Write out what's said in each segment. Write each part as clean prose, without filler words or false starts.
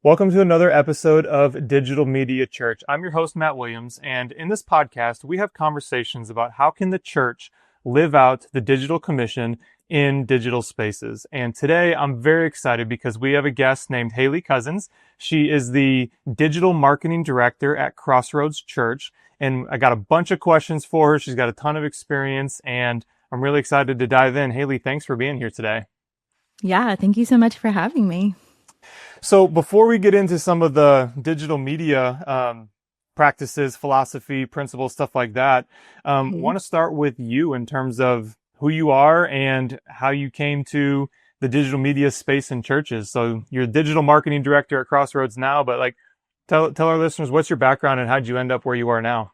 Welcome to another episode of Digital Media Church. I'm your host, Matt Williams, and in this podcast, we have conversations about how can the church live out the digital commission in digital spaces. And today, I'm very excited because we have a guest named Haley Cousins. She is the digital marketing director at Crossroads Church, and I got a bunch of questions for her. She's got a ton of experience, and I'm really excited to dive in. Haley, thanks for being here today. Yeah, thank you so much for having me. So before we get into some of the digital media practices, philosophy, principles, stuff like that, want to start with you in terms of who you are and how you came to the digital media space in churches. So you're a digital marketing director at Crossroads now, but tell our listeners, what's your background and how'd you end up where you are now?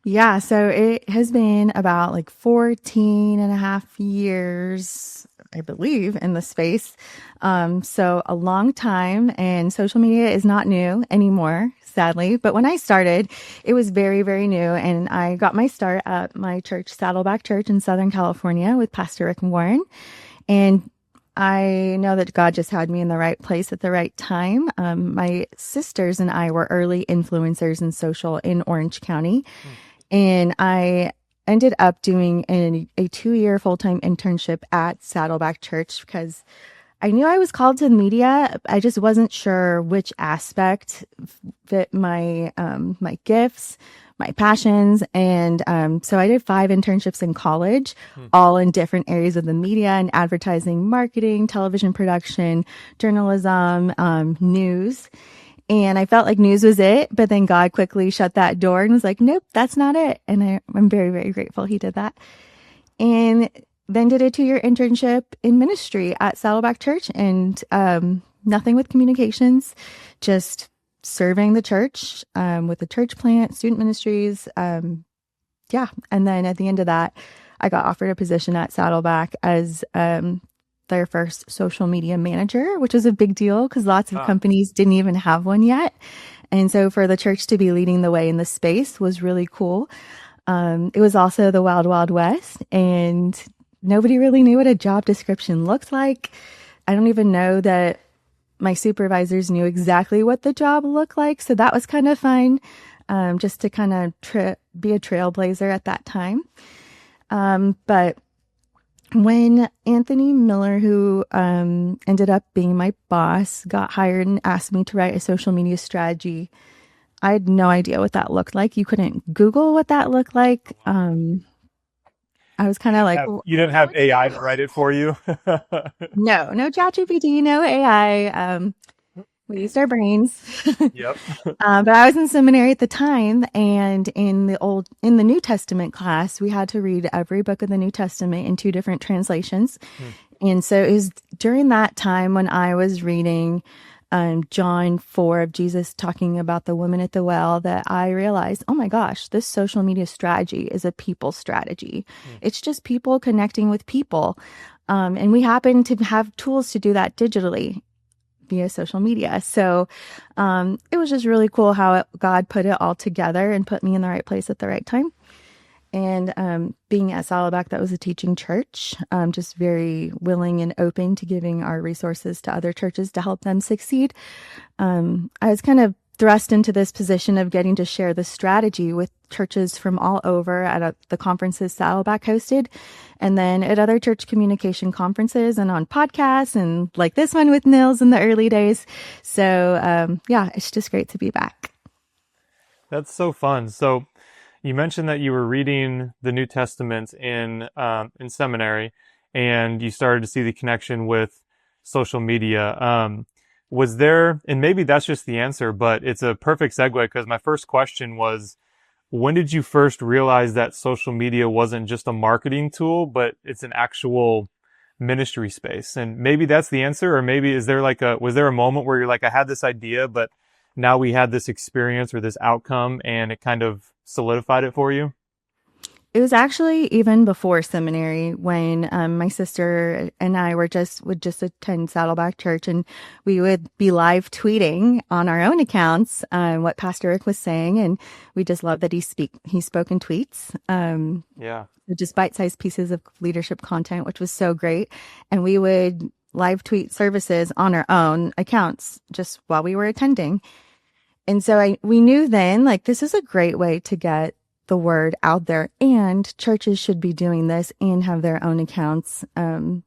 Yeah, so it has been about 14 and a half years, I believe, in the space. So a long time, and social media is not new anymore, sadly. But when I started, it was very, very new. And I got my start at my church, Saddleback Church in Southern California with Pastor Rick Warren. And I know that God just had me in the right place at the right time. My sisters and I were early influencers in social in Orange County. And I ended up doing a 2-year full-time internship at Saddleback Church because I knew I was called to the media. I just wasn't sure which aspect fit my my gifts, my passions. And so I did 5 internships in college, all in different areas of the media and advertising, marketing, television production, journalism, news. And I felt like news was it, but then God quickly shut that door and was like, nope, that's not it. And I'm very, very grateful he did that. And then did a 2-year internship in ministry at Saddleback Church and nothing with communications, just serving the church with the church plant, student ministries. And then at the end of that, I got offered a position at Saddleback as their first social media manager, which was a big deal because lots of companies didn't even have one yet. And so for the church to be leading the way in the space was really cool. It was also the Wild Wild West, and nobody really knew what a job description looked like. I don't even know that my supervisors knew exactly what the job looked like. So that was kind of fun, just to kind of be a trailblazer at that time. But when Anthony Miller, who ended up being my boss, got hired and asked me to write a social media strategy, I had no idea what that looked like. You couldn't Google what that looked like. I was kind of like... You didn't have AI to write it for you? No ChatGPT, no AI. We used our brains. Yep. But I was in seminary at the time, and in the New Testament class, we had to read every book of the New Testament in 2 different translations. And so it was during that time when I was reading John 4 of Jesus talking about the woman at the well that I realized, oh my gosh, this social media strategy is a people strategy. It's just people connecting with people. And we happen to have tools to do that digitally via social media. So it was just really cool how God put it all together and put me in the right place at the right time. And being at Saddleback, that was a teaching church, just very willing and open to giving our resources to other churches to help them succeed. I was kind of thrust into this position of getting to share the strategy with churches from all over at the conferences Saddleback hosted, and then at other church communication conferences and on podcasts, and like this one with Nils in the early days. So it's just great to be back. That's so fun. So you mentioned that you were reading the New Testament in seminary, and you started to see the connection with social media. Was there, and maybe that's just the answer, but it's a perfect segue because my first question was, when did you first realize that social media wasn't just a marketing tool, but it's an actual ministry space? And maybe that's the answer, or maybe was there a moment where you're like, I had this idea, but now we had this experience or this outcome and it kind of solidified it for you? It was actually even before seminary when my sister and I would just attend Saddleback Church, and we would be live tweeting on our own accounts what Pastor Rick was saying, and we just loved that he spoke in tweets. Just bite-sized pieces of leadership content, which was so great. And we would live tweet services on our own accounts just while we were attending. And so we knew then, like, this is a great way to get the word out there, and churches should be doing this and have their own accounts. And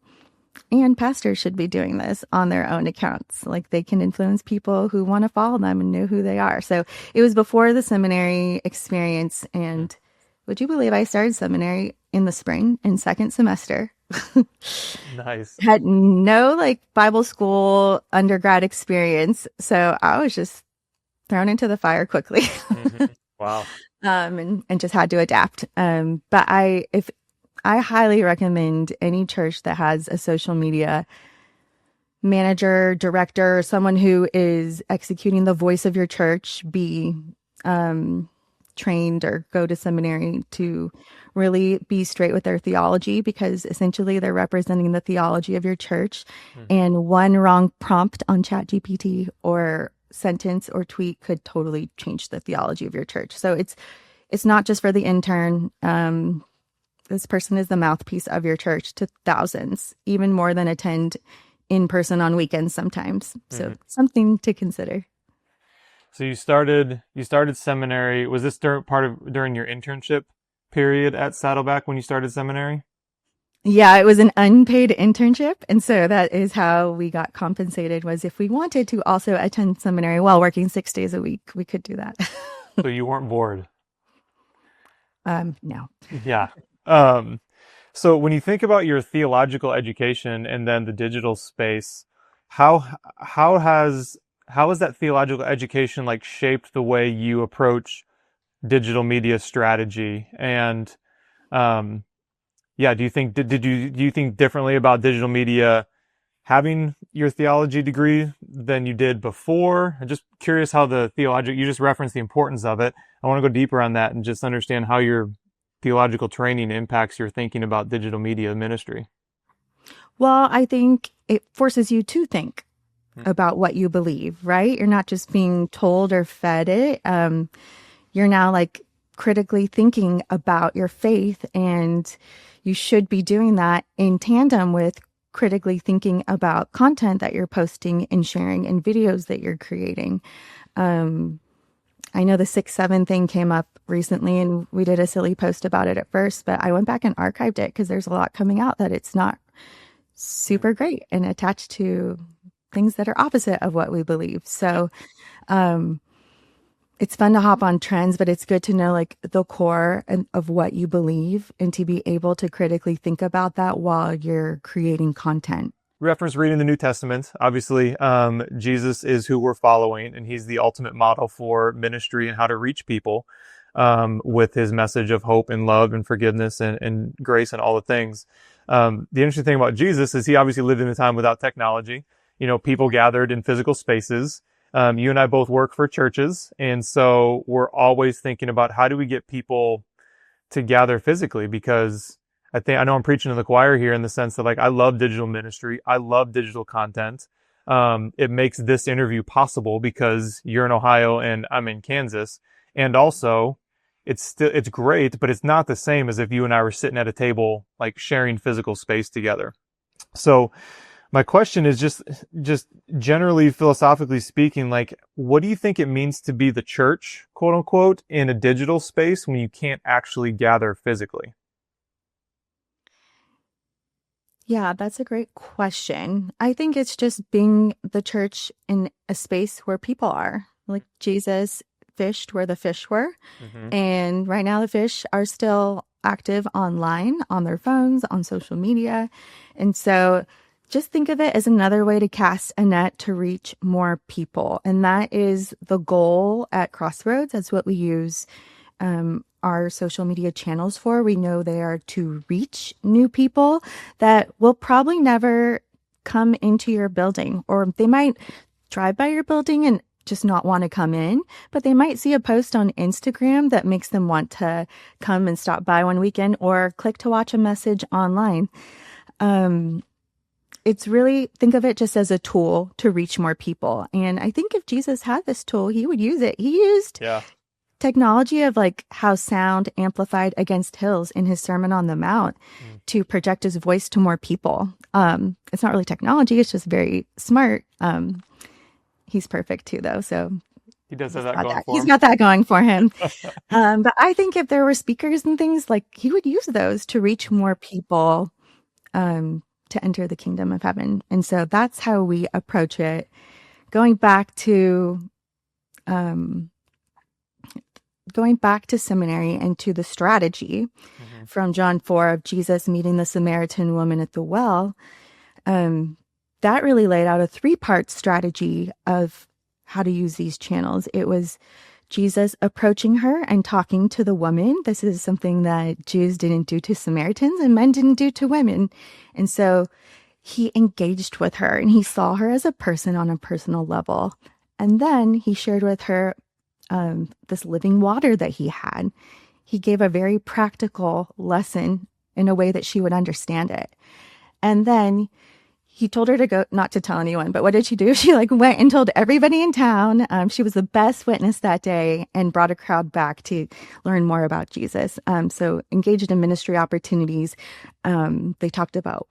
pastors should be doing this on their own accounts. Like, they can influence people who want to follow them and know who they are. So it was before the seminary experience. And would you believe I started seminary in the spring in second semester? Nice. Had no like Bible school undergrad experience. So I was just thrown into the fire quickly. Wow. And just had to adapt. But I highly recommend any church that has a social media manager, director, someone who is executing the voice of your church, be trained or go to seminary to really be straight with their theology, because essentially they're representing the theology of your church. And one wrong prompt on ChatGPT or sentence or tweet could totally change the theology of your church. So it's not just for the intern. This person is the mouthpiece of your church to thousands, even more than attend in person on weekends sometimes. So something to consider. So you started seminary. Was this during your internship period at Saddleback when you started seminary? Yeah, it was an unpaid internship. And so that is how we got compensated, was if we wanted to also attend seminary while working 6 days a week, we could do that. So you weren't bored? No. Yeah. So when you think about your theological education and then the digital space, how has that theological education like shaped the way you approach digital media strategy? And do you think do you think differently about digital media having your theology degree than you did before? I'm just curious how you just referenced the importance of it. I want to go deeper on that and just understand how your theological training impacts your thinking about digital media ministry. Well, I think it forces you to think about what you believe, right? You're not just being told or fed it. You're now like critically thinking about your faith, and you should be doing that in tandem with critically thinking about content that you're posting and sharing and videos that you're creating. I know the 6-7 thing came up recently, and we did a silly post about it at first, but I went back and archived it because there's a lot coming out that it's not super great and attached to things that are opposite of what we believe. So it's fun to hop on trends, but it's good to know like the core of what you believe and to be able to critically think about that while you're creating content. Reference reading the New Testament. Obviously, Jesus is who we're following, and he's the ultimate model for ministry and how to reach people with his message of hope and love and forgiveness and grace and all the things. The interesting thing about Jesus is he obviously lived in a time without technology. You know, people gathered in physical spaces. You and I both work for churches, and so we're always thinking about how do we get people to gather physically, because I know I'm preaching to the choir here in the sense that like I love digital ministry. I love digital content. It makes this interview possible because you're in Ohio and I'm in Kansas. And also it's great, but it's not the same as if you and I were sitting at a table, like sharing physical space together. So my question is just generally philosophically speaking, like, what do you think it means to be the church, quote unquote, in a digital space when you can't actually gather physically? Yeah, that's a great question. I think it's just being the church in a space where people are. Like Jesus fished where the fish were. And right now the fish are still active online, on their phones, on social media. And so just think of it as another way to cast a net to reach more people. And that is the goal at Crossroads. That's what we use our social media channels for. We know they are to reach new people that will probably never come into your building, or they might drive by your building and just not want to come in, but they might see a post on Instagram that makes them want to come and stop by one weekend or click to watch a message online. It's really, think of it just as a tool to reach more people. And I think if Jesus had this tool, he would use it. He used technology of like how sound amplified against hills in his Sermon on the Mount to project his voice to more people. It's not really technology. It's just very smart. He's perfect too, though. So He does have that going for he's him. got that going for him. But I think if there were speakers and things, like he would use those to reach more people to enter the kingdom of heaven. And so that's how we approach it. Going back to seminary and to the strategy from John 4 of Jesus meeting the Samaritan woman at the well, that really laid out a 3-part strategy of how to use these channels. It was Jesus approaching her and talking to the woman. This is something that Jews didn't do to Samaritans and men didn't do to women. And so he engaged with her and he saw her as a person on a personal level. And then he shared with her this living water that he had. He gave a very practical lesson in a way that she would understand it. And then he told her to go, not to tell anyone, but what did she do? She like went and told everybody in town. She was the best witness that day and brought a crowd back to learn more about Jesus. So engaged in ministry opportunities. They talked about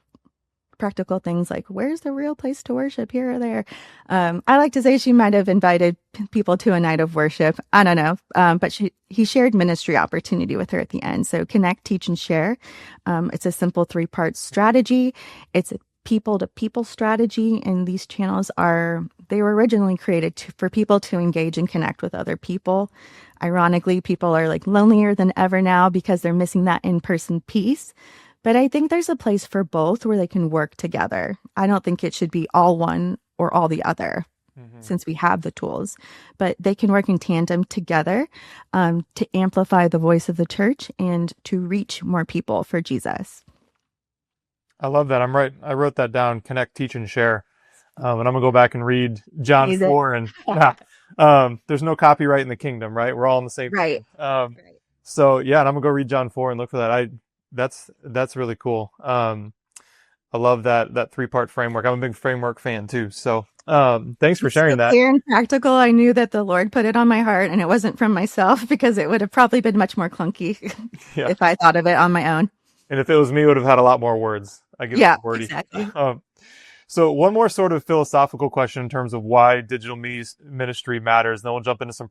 practical things like, where's the real place to worship, here or there? I like to say she might have invited people to a night of worship. I don't know. But he shared ministry opportunity with her at the end. So connect, teach, and share. It's a simple 3-part strategy. It's a people-to-people strategy, and these channels were originally created for people to engage and connect with other people. Ironically, people are like lonelier than ever now because they're missing that in-person piece. But I think there's a place for both where they can work together. I don't think it should be all one or all the other, since we have the tools. But they can work in tandem together to amplify the voice of the church and to reach more people for Jesus. I love that. I wrote that down, connect, teach, and share. And I'm going to go back and read John 4. And there's no copyright in the kingdom, right? We're all in the same. Right. So, yeah, and I'm going to go read John 4 and look for that. That's really cool. I love that 3-part framework. I'm a big framework fan too. So thanks for sharing that. Clear and practical. I knew that the Lord put it on my heart and it wasn't from myself, because it would have probably been much more clunky if I thought of it on my own. And if it was me, it would have had a lot more words. I get wordy. Exactly. So one more sort of philosophical question in terms of why digital ministry matters. Then we'll jump into some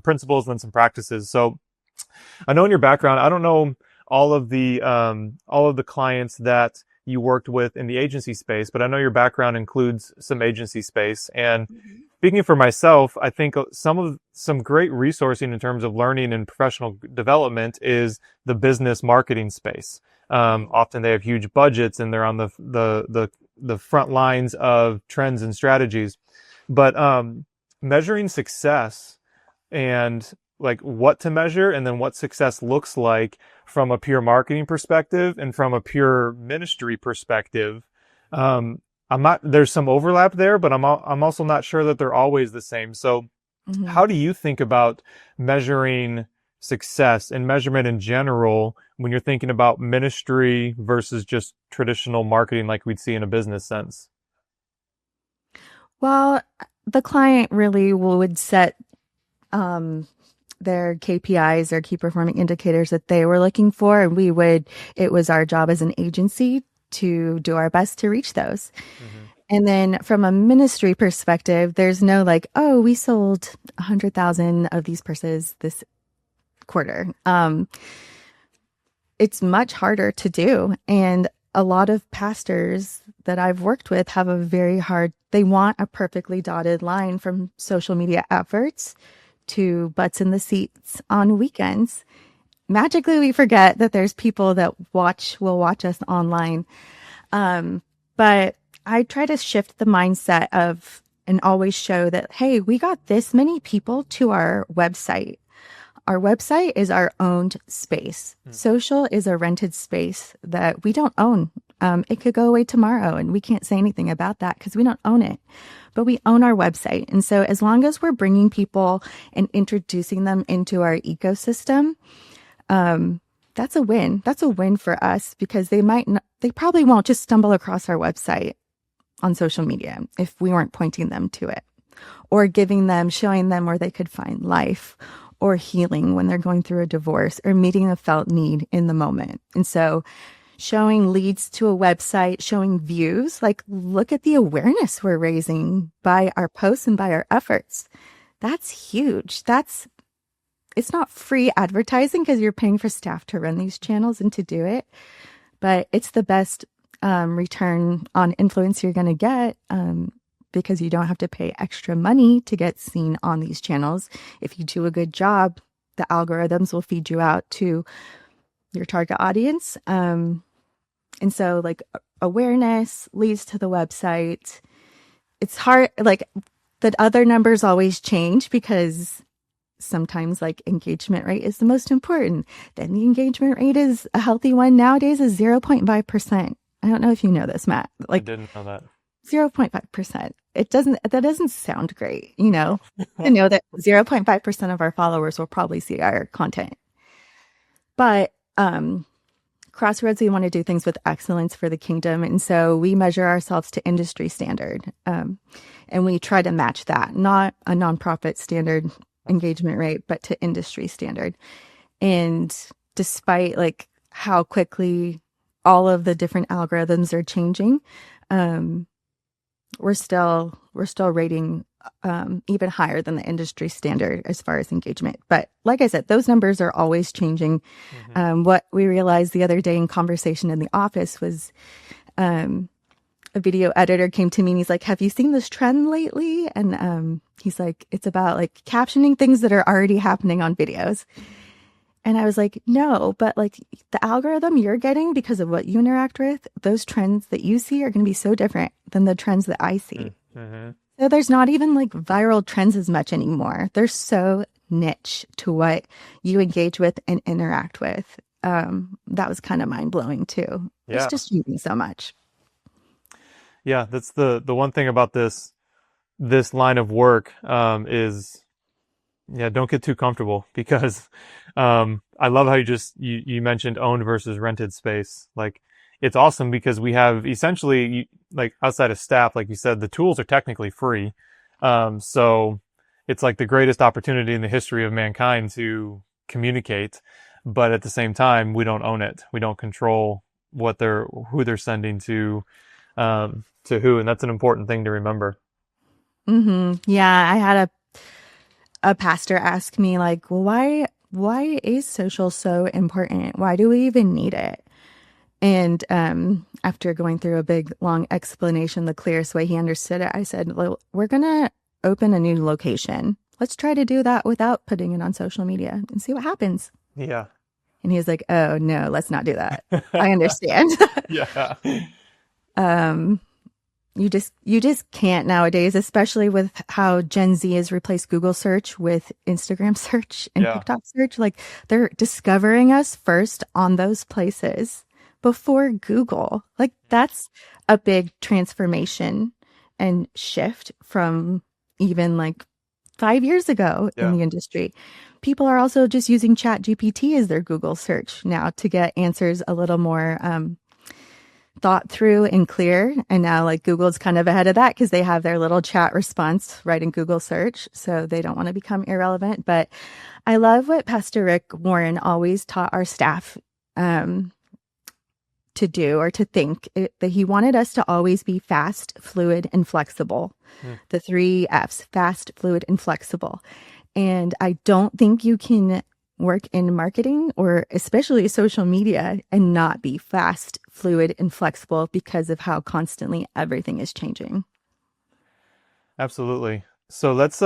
principles and then some practices. So I know in your background, I don't know all of the clients that you worked with in the agency space, but I know your background includes some agency space. And speaking for myself, I think some great resourcing in terms of learning and professional development is the business marketing space. Often they have huge budgets and they're on the front lines of trends and strategies, but measuring success and like what to measure and then what success looks like from a pure marketing perspective and from a pure ministry perspective. There's some overlap there, but I'm also not sure that they're always the same. So how do you think about measuring success and measurement in general when you're thinking about ministry versus just traditional marketing like we'd see in a business sense? Well, the client really would set their KPIs or key performing indicators that they were looking for. And it was our job as an agency to do our best to reach those. And then from a ministry perspective, there's no like, oh, we sold 100,000 of these purses this quarter. It's much harder to do. And a lot of pastors that I've worked with have they want a perfectly dotted line from social media efforts to butts in the seats on weekends. Magically, we forget that there's people that will watch us online. But I try to shift the mindset and always show that, hey, we got this many people to our website. Our website is our owned space. Social is a rented space that we don't own. It could go away tomorrow and we can't say anything about that because we don't own it. But we own our website. And so as long as we're bringing people and introducing them into our ecosystem, that's a win. That's a win for us because they probably won't just stumble across our website on social media if we weren't pointing them to it. or showing them where they could find life or healing when they're going through a divorce or meeting a felt need in the moment. And so showing leads to a website, showing views, like look at the awareness we're raising by our posts and by our efforts. That's huge. It's not free advertising because you're paying for staff to run these channels and to do it, but it's the best return on influence you're going to get because you don't have to pay extra money to get seen on these channels. If you do a good job, the algorithms will feed you out to your target audience. And so like awareness leads to the website. It's hard, like the other numbers always change because sometimes like engagement rate is the most important. Then the engagement rate is a healthy one nowadays is 0.5%. I don't know if you know this, Matt. Like I didn't know that. 0.5%. That doesn't sound great, you know, to know that 0.5% of our followers will probably see our content. But Crossroads, we want to do things with excellence for the kingdom. And so we measure ourselves to industry standard. And we try to match that, not a nonprofit standard engagement rate, but to industry standard. And despite like how quickly all of the different algorithms are changing, we're still rating even higher than the industry standard as far as engagement. But like I said, those numbers are always changing. Mm-hmm. What we realized the other day in conversation in the office was a video editor came to me and he's like, have you seen this trend lately? And he's like, it's about like captioning things that are already happening on videos. And I was like, no, but like the algorithm you're getting because of what you interact with, those trends that you see are going to be so different than the trends that I see. Mm-hmm. So there's not even like viral trends as much anymore. They're so niche to what you engage with and interact with. That was kind of mind blowing too. Yeah. It's just changing so much. Yeah, that's the one thing about this line of work is, don't get too comfortable because I love how you mentioned owned versus rented space. Like it's awesome because we have essentially like outside of staff, like you said, the tools are technically free. So it's like the greatest opportunity in the history of mankind to communicate, but at the same time, we don't own it. We don't control who they're sending to who, and that's an important thing to remember. Mm-hmm. Yeah, I had a pastor ask me like, well, why is social so important? Why do we even need it? And after going through a big long explanation, the clearest way he understood it, I said, well, we're gonna open a new location. Let's try to do that without putting it on social media and see what happens. Yeah. And he was like, oh no, let's not do that. I understand. Yeah. You just can't nowadays, especially with how Gen Z has replaced Google search with Instagram search and TikTok search. Like they're discovering us first on those places before Google. Like that's a big transformation and shift from even like 5 years ago in the industry. People are also just using ChatGPT as their Google search now to get answers a little more thought through and clear. And now like Google's kind of ahead of that because they have their little chat response right in Google search. So they don't want to become irrelevant. But I love what Pastor Rick Warren always taught our staff to do or to think, that he wanted us to always be fast, fluid, and flexible. The 3 F's, fast, fluid, and flexible. And I don't think you can work in marketing or especially social media and not be fast, fluid, and flexible because of how constantly everything is changing. Absolutely. So let's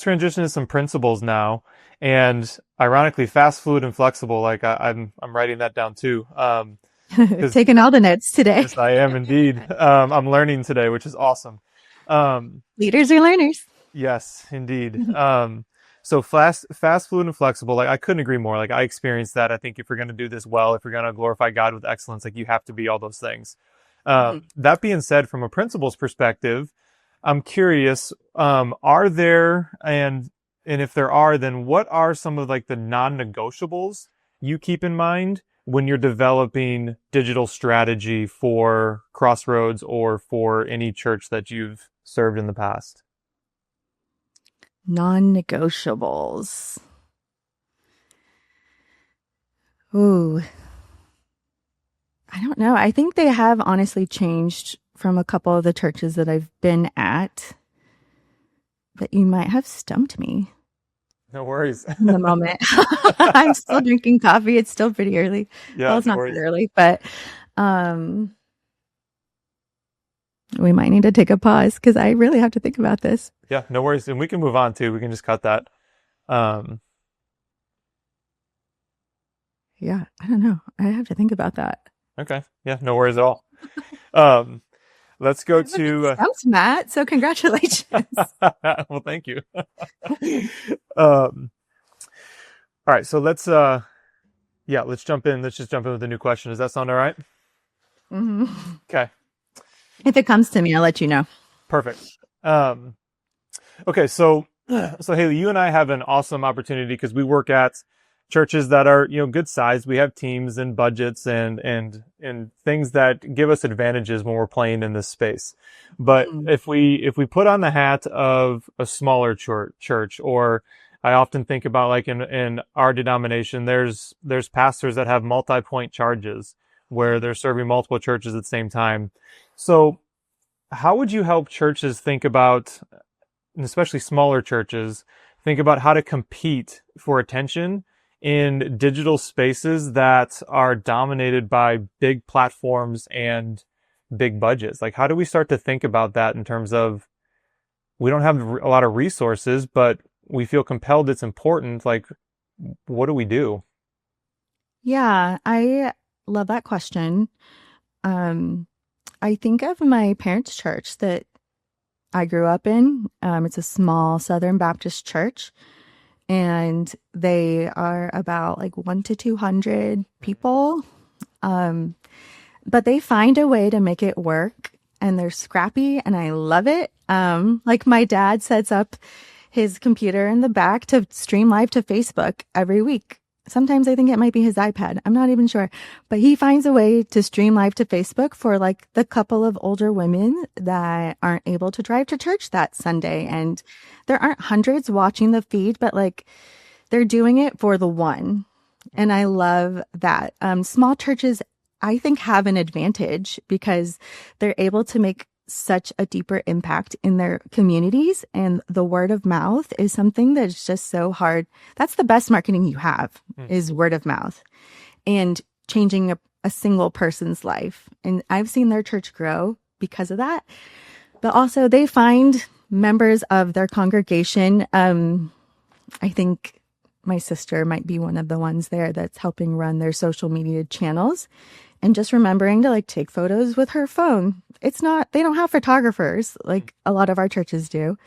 transition to some principles now. And ironically, fast, fluid, and flexible. Like I'm writing that down too. Taking all the notes today. Yes, I am indeed. I'm learning today, which is awesome. Leaders are learners. Yes, indeed. So fast, fluid, and flexible. Like I couldn't agree more. Like I experienced that. I think if you're going to do this well, if you're going to glorify God with excellence, like you have to be all those things. That being said, from a principles perspective, I'm curious, are there, and if there are, then what are some of like the non-negotiables you keep in mind when you're developing digital strategy for Crossroads or for any church that you've served in the past? Non-negotiables. Ooh, I don't know. I think they have honestly changed from a couple of the churches that I've been at, but you might have stumped me No worries. in the moment. I'm still drinking coffee. It's still pretty early. Well, Yeah, it's no not that worries. early, but um, we might need to take a pause because I really have to think about this. Yeah, no worries. And we can move on too. We can just cut that. Um, Yeah, I don't know. I have to think about that. okay. Yeah, no worries at all. Um, let's I go haven't been to, stumped, Matt. So congratulations. well, thank you. Um, all right. So let's jump in. Let's just jump in with a new question. Does that sound all right? hmm Okay. If it comes to me, I'll let you know. Perfect. Um, okay. So Haley, you and I have an awesome opportunity because we work at churches that are, good size. We have teams and budgets and things that give us advantages when we're playing in this space. But Mm. if we put on the hat of a smaller church, or I often think about like in our denomination, there's pastors that have multi-point charges where they're serving multiple churches at the same time. So how would you help churches think about, and especially smaller churches, think about how to compete for attention in digital spaces that are dominated by big platforms and big budgets? Like, how do we start to think about that in terms of we don't have a lot of resources, but we feel compelled it's important? Like, what do we do? Yeah, I love that question. Um, I think of my parents' church that I grew up in. It's a small Southern Baptist church, and they are about like 1 to 200 people. Um, but they find a way to make it work, and they're scrappy, and I love it. Like my dad sets up his computer in the back to stream live to Facebook every week. Sometimes I think it might be his iPad. I'm not even sure. But he finds a way to stream live to Facebook for like the couple of older women that aren't able to drive to church that Sunday. And there aren't hundreds watching the feed, but like they're doing it for the one. And I love that. Small churches, I think, have an advantage because they're able to make such a deeper impact in their communities. And the word of mouth is something that's just so hard. That's the best marketing you have, Hmm. is word of mouth and changing a single person's life. And I've seen their church grow because of that. But also they find members of their congregation. I think my sister might be one of the ones there that's helping run their social media channels, and just remembering to like take photos with her phone. It's not, they don't have photographers like a lot of our churches do.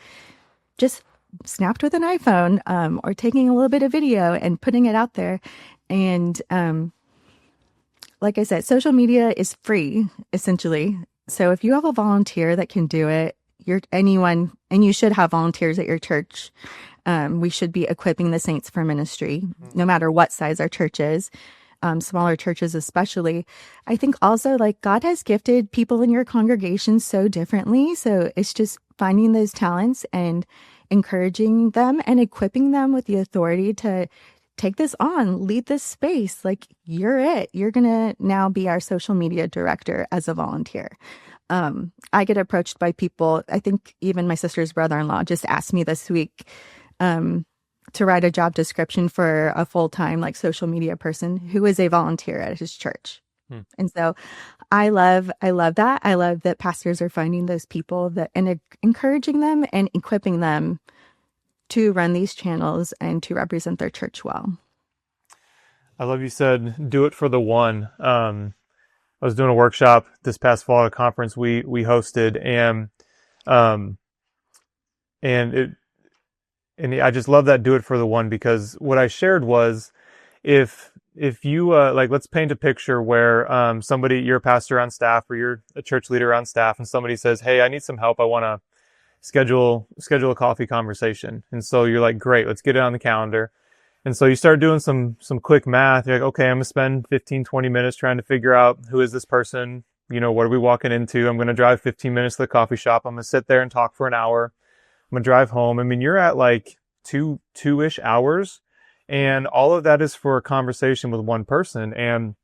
Just snapped with an iPhone, or taking a little bit of video and putting it out there. And like I said, social media is free, essentially. So if you have a volunteer that can do it, you're anyone, and you should have volunteers at your church. We should be equipping the saints for ministry, no matter what size our church is. Smaller churches especially. I think also like God has gifted people in your congregation so differently. So it's just finding those talents and encouraging them and equipping them with the authority to take this on, lead this space. Like you're it. You're going to now be our social media director as a volunteer. I get approached by people. I think even my sister's brother-in-law just asked me this week, to write a job description for a full-time like social media person who is a volunteer at his church. Hmm. And so I love that. I love that pastors are finding those people that and encouraging them and equipping them to run these channels and to represent their church well. I love you said, do it for the one. I was doing a workshop this past fall at a conference we hosted, um, and it and I just love that, do it for the one, because what I shared was if you like, let's paint a picture where somebody, you're a pastor on staff or you're a church leader on staff, and somebody says, hey, I need some help, I want to schedule a coffee conversation. And so you're like, great, let's get it on the calendar. And so you start doing some quick math. You're like, okay, I'm gonna spend 15-20 minutes trying to figure out who is this person, what are we walking into. I'm gonna drive 15 minutes to the coffee shop, I'm gonna sit there and talk for an hour. I'm gonna drive home. I mean, you're at like two-ish hours, and all of that is for a conversation with one person. And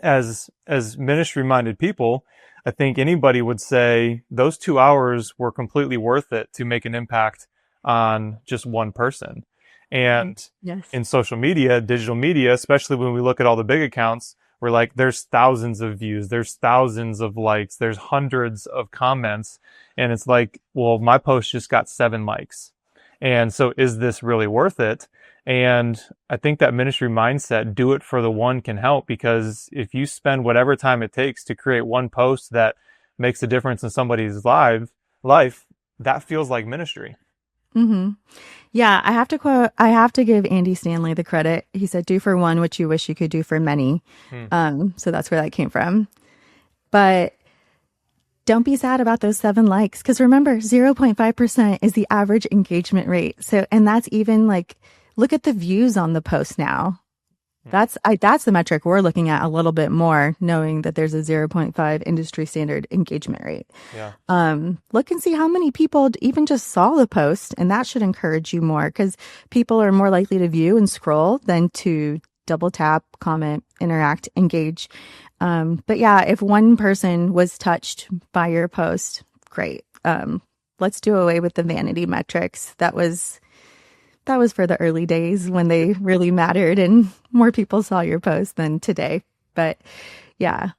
as ministry minded people, I think anybody would say those 2 hours were completely worth it to make an impact on just one person. And Yes. in social media, digital media, especially when we look at all the big accounts, we're like, there's thousands of views, there's thousands of likes, there's hundreds of comments. And it's like, well, my post just got 7 likes. And so is this really worth it? And I think that ministry mindset, do it for the one, can help, because if you spend whatever time it takes to create one post that makes a difference in somebody's life, that feels like ministry. Mm-hmm. Yeah, I have to give Andy Stanley the credit. He said, do for one what you wish you could do for many. Hmm. So that's where that came from. But don't be sad about those 7 likes, because remember, 0.5% is the average engagement rate. So, and that's even like, look at the views on the post now. That's the metric we're looking at a little bit more, knowing that there's a 0.5 industry standard engagement rate. Yeah. Look and see how many people even just saw the post, and that should encourage you more, because people are more likely to view and scroll than to double tap, comment, interact, engage. But yeah, if one person was touched by your post, great. Let's do away with the vanity metrics. That was for the early days when they really mattered and more people saw your post than today. But yeah,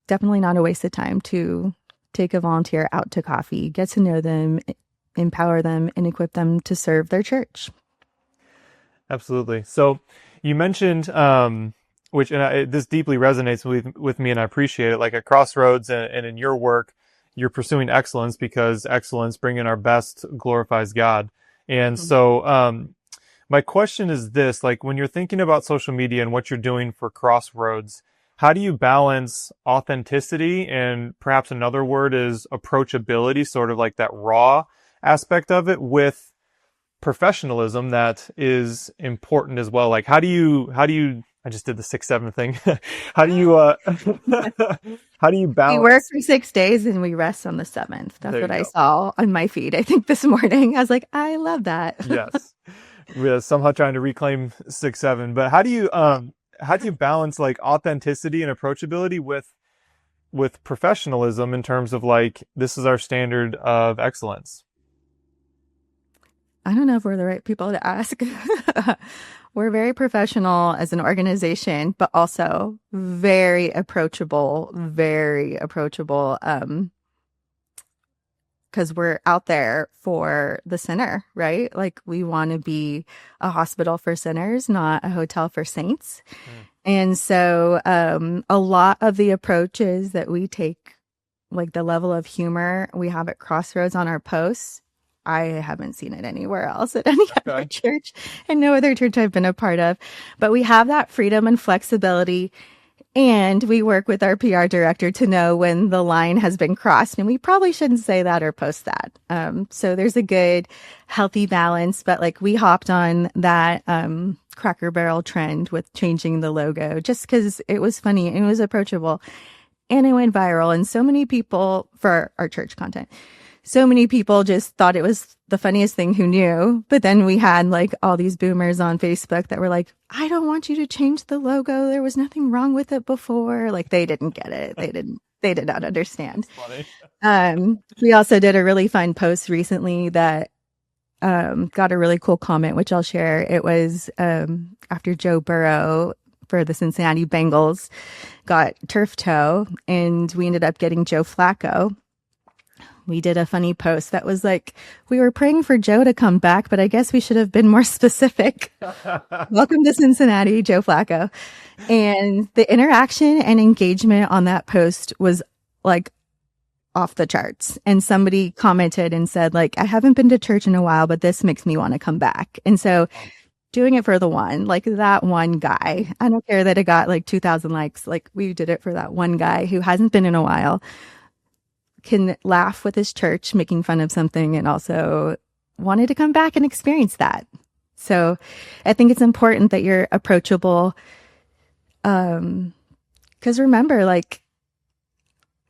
definitely not a waste of time to take a volunteer out to coffee, get to know them, empower them, and equip them to serve their church. Absolutely. So you mentioned, this deeply resonates with me, and I appreciate it. Like at Crossroads and in your work, you're pursuing excellence, because excellence, bringing our best, glorifies God. And so, my question is this, like when you're thinking about social media and what you're doing for Crossroads, how do you balance authenticity, and perhaps another word is approachability, sort of like that raw aspect of it, with professionalism that is important as well? Like how do you, I just did the 6-7 thing. How do you, how do you We work balance? for 6 days and we rest on the 7th. That's There you what I go. saw on my feed, I think, this morning. I was like, I love that. Yes. We're somehow trying to reclaim 6-7, but how do you balance like authenticity and approachability with professionalism, in terms of like, this is our standard of excellence? I don't know if we're the right people to ask. We're very professional as an organization, but also very approachable, because we're out there for the sinner, right? Like we want to be a hospital for sinners, not a hotel for saints. And so a lot of the approaches that we take, like the level of humor we have at Crossroads on our posts, I haven't seen it anywhere else at any other Okay. church, and no other church I've been a part of. But we have that freedom and flexibility, and we work with our PR director to know when the line has been crossed, and we probably shouldn't say that or post that. So there's a good, healthy balance. But like we hopped on that Cracker Barrel trend with changing the logo just because it was funny and it was approachable, and it went viral. And so many people, for our church content, so many people just thought it was the funniest thing who knew. But then we had like all these boomers on Facebook that were like, I don't want you to change the logo. There was nothing wrong with it before. Like they didn't get it. They did not understand. Funny. We also did a really fun post recently that got a really cool comment, which I'll share. It was after Joe Burrow for the Cincinnati Bengals got turf toe, and we ended up getting Joe Flacco. We did a funny post that was like, we were praying for Joe to come back, but I guess we should have been more specific. Welcome to Cincinnati, Joe Flacco. And the interaction and engagement on that post was like off the charts. And somebody commented and said, like, I haven't been to church in a while, but this makes me want to come back. And so doing it for the one, like that one guy, I don't care that it got like 2,000 likes. Like we did it for that one guy who hasn't been in a while, can laugh with his church, making fun of something, and also wanted to come back and experience that. So I think it's important that you're approachable. Because remember, like,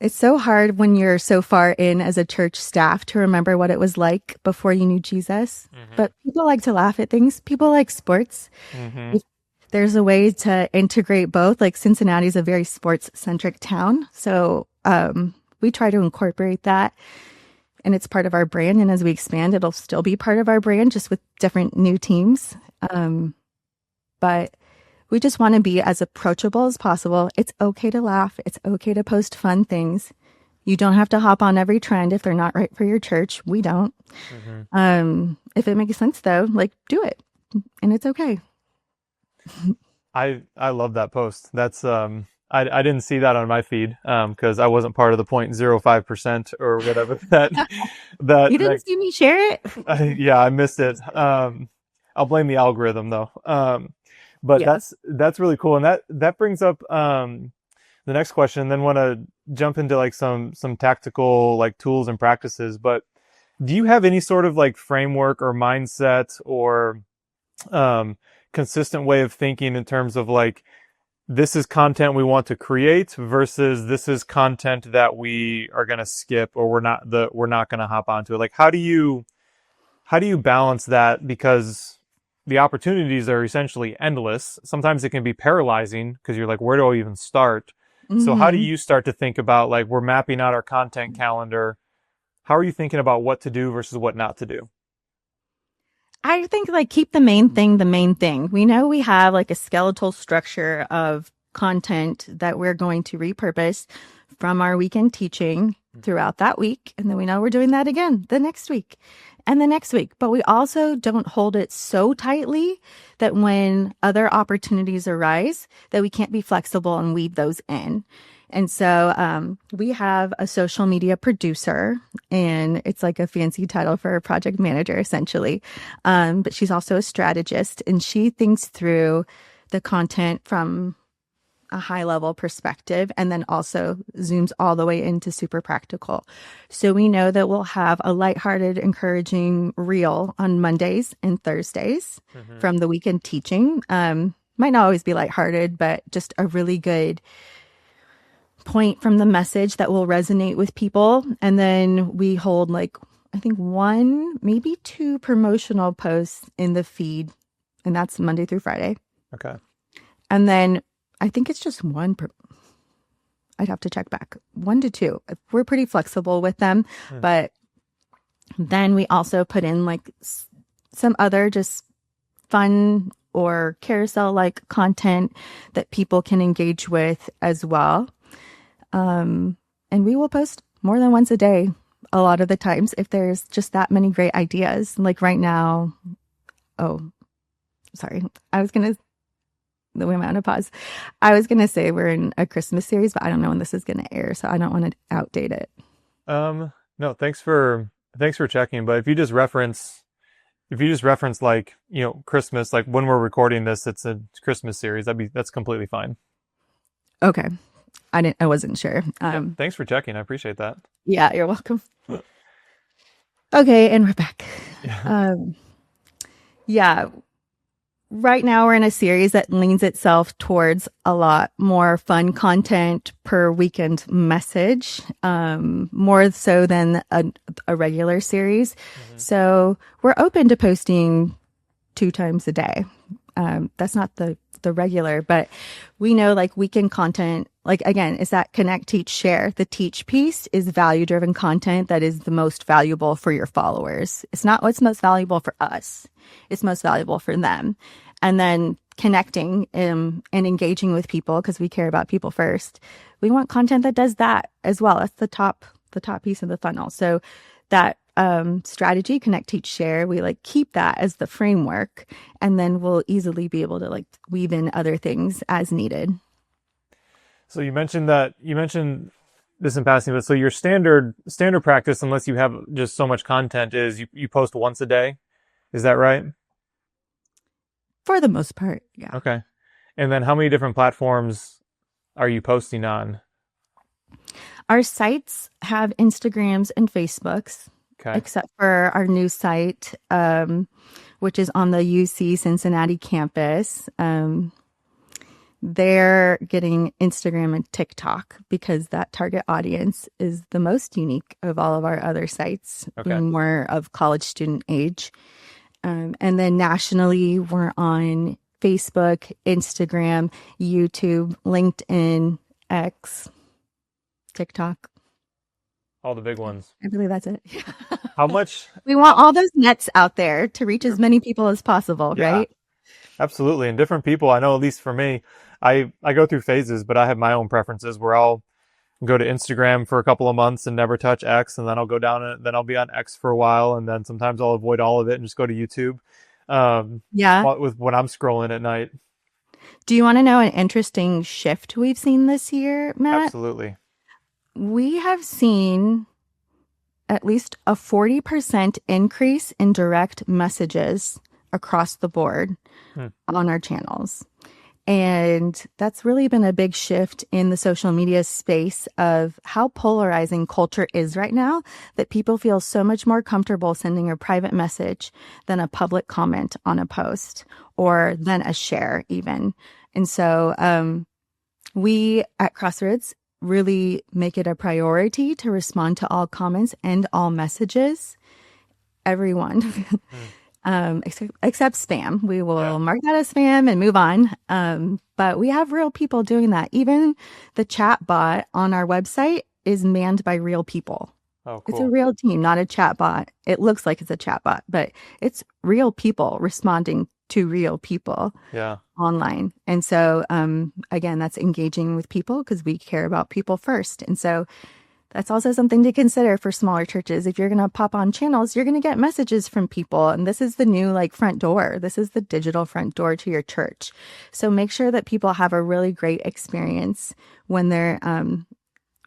It's so hard when you're so far in as a church staff to remember what it was like before you knew Jesus. Mm-hmm. But people like to laugh at things. People like sports. Mm-hmm. If there's a way to integrate both, like Cincinnati is a very sports centric town. So we try to incorporate that, and it's part of our brand. And as we expand, it'll still be part of our brand, just with different new teams. But we just want to be as approachable as possible. It's okay to laugh. It's okay to post fun things. You don't have to hop on every trend if they're not right for your church. We don't. If it makes sense though, like do it, and it's okay. I love that post. That's I didn't see that on my feed because I wasn't part of the 0.05% or whatever You didn't that see me share it? yeah, I missed it. I'll blame the algorithm though. But Yeah. that's really cool, and that brings up the next question. Then want to jump into like some tactical like tools and practices. But do you have any sort of like framework or mindset or consistent way of thinking in terms of like this is content we want to create versus this is content that we are going to skip or we're not going to hop onto it? Like how do you balance that? Because the opportunities are essentially endless. Sometimes it can be paralyzing because you're like, where do I even start? So how do Hmm. you start to think about like we're mapping out our content calendar? How are you thinking about what to do versus what not to do? I think like keep the main thing the main thing. We know we have like a skeletal structure of content that we're going to repurpose from our weekend teaching throughout that week. And then we know we're doing that again the next week and the next week. But we also don't hold it so tightly that when other opportunities arise, that we can't be flexible and weave those in. And so we have a social media producer, and it's like a fancy title for a project manager, essentially. But she's also a strategist, and she thinks through the content from a high level perspective and then also zooms all the way into super practical. So we know that we'll have a lighthearted, encouraging reel on Mondays and Thursdays Mm-hmm. from the weekend teaching. Might not always be lighthearted, but just a really good point from the message that will resonate with people. And then we hold like, I think one, maybe two promotional posts in the feed, and that's Monday through Friday. Okay. And then I think it's just one I'd have to check back. 1 to 2. We're pretty flexible with them, but then we also put in like some other just fun or carousel like content that people can engage with as well. And we will post more than once a day a lot of the times if there's just that many great ideas. Like right now, oh, sorry. The way I'm on a pause. I was going to say we're in a Christmas series, but I don't know when this is going to air, so I don't want to outdate it. No, thanks for checking. But if you just reference like, Christmas, like when we're recording this, it's a Christmas series. That's completely fine. Okay. I wasn't sure. Yeah, thanks for checking. I appreciate that. Yeah, you're welcome. Okay, and we're back. Yeah. Yeah. Right now we're in a series that leans itself towards a lot more fun content per weekend message, more so than a regular series. Mm-hmm. So we're open to posting 2 times a day. That's not the regular, but we know like weekend content, like again, is that connect, teach, share. The teach piece is value driven content that is the most valuable for your followers. It's not what's most valuable for us. It's most valuable for them. And then connecting and engaging with people because we care about people first. We want content that does that as well. That's the top piece of the funnel. So that strategy, connect, teach, share, we like keep that as the framework, and then we'll easily be able to like weave in other things as needed. So you mentioned this in passing, but so your standard practice, unless you have just so much content, is you post once a day. Is that right? For the most part, yeah. Okay. And then how many different platforms are you posting on? Our sites have Instagrams and Facebooks, Okay. except for our new site, which is on the UC Cincinnati campus. they're getting Instagram and TikTok because that target audience is the most unique of all of our other sites, Okay. being more of college student age. And then nationally, we're on Facebook, Instagram, YouTube, LinkedIn, X, TikTok. All the big ones. I believe that's it. How much? We want all those nets out there to reach as many people as possible, Yeah, right? absolutely. And different people, I know at least for me, I go through phases, but I have my own preferences where I'll go to Instagram for a couple of months and never touch X, and then I'll go down it, then I'll be on X for a while, and then sometimes I'll avoid all of it and just go to YouTube. Um, Yeah. with when I'm scrolling at night. Do you want to know an interesting shift we've seen this year, Matt? Absolutely. We have seen at least a 40% increase in direct messages across the board Hmm. on our channels. And that's really been a big shift in the social media space of how polarizing culture is right now, that people feel so much more comfortable sending a private message than a public comment on a post or than a share even. And so we at Crossroads really make it a priority to respond to all comments and all messages. Everyone. Except spam. We will Yeah. mark that as spam and move on. But we have real people doing that. Even the chat bot on our website is manned by real people. Oh, It's a cool. real team, not a chat bot. It looks like it's a chat bot, but it's real people responding to real people Yeah. online. And so, again, that's engaging with people because we care about people first. And so that's also something to consider for smaller churches. If you're going to pop on channels, you're going to get messages from people. And this is the new front door. This is the digital front door to your church. So make sure that people have a really great experience when they're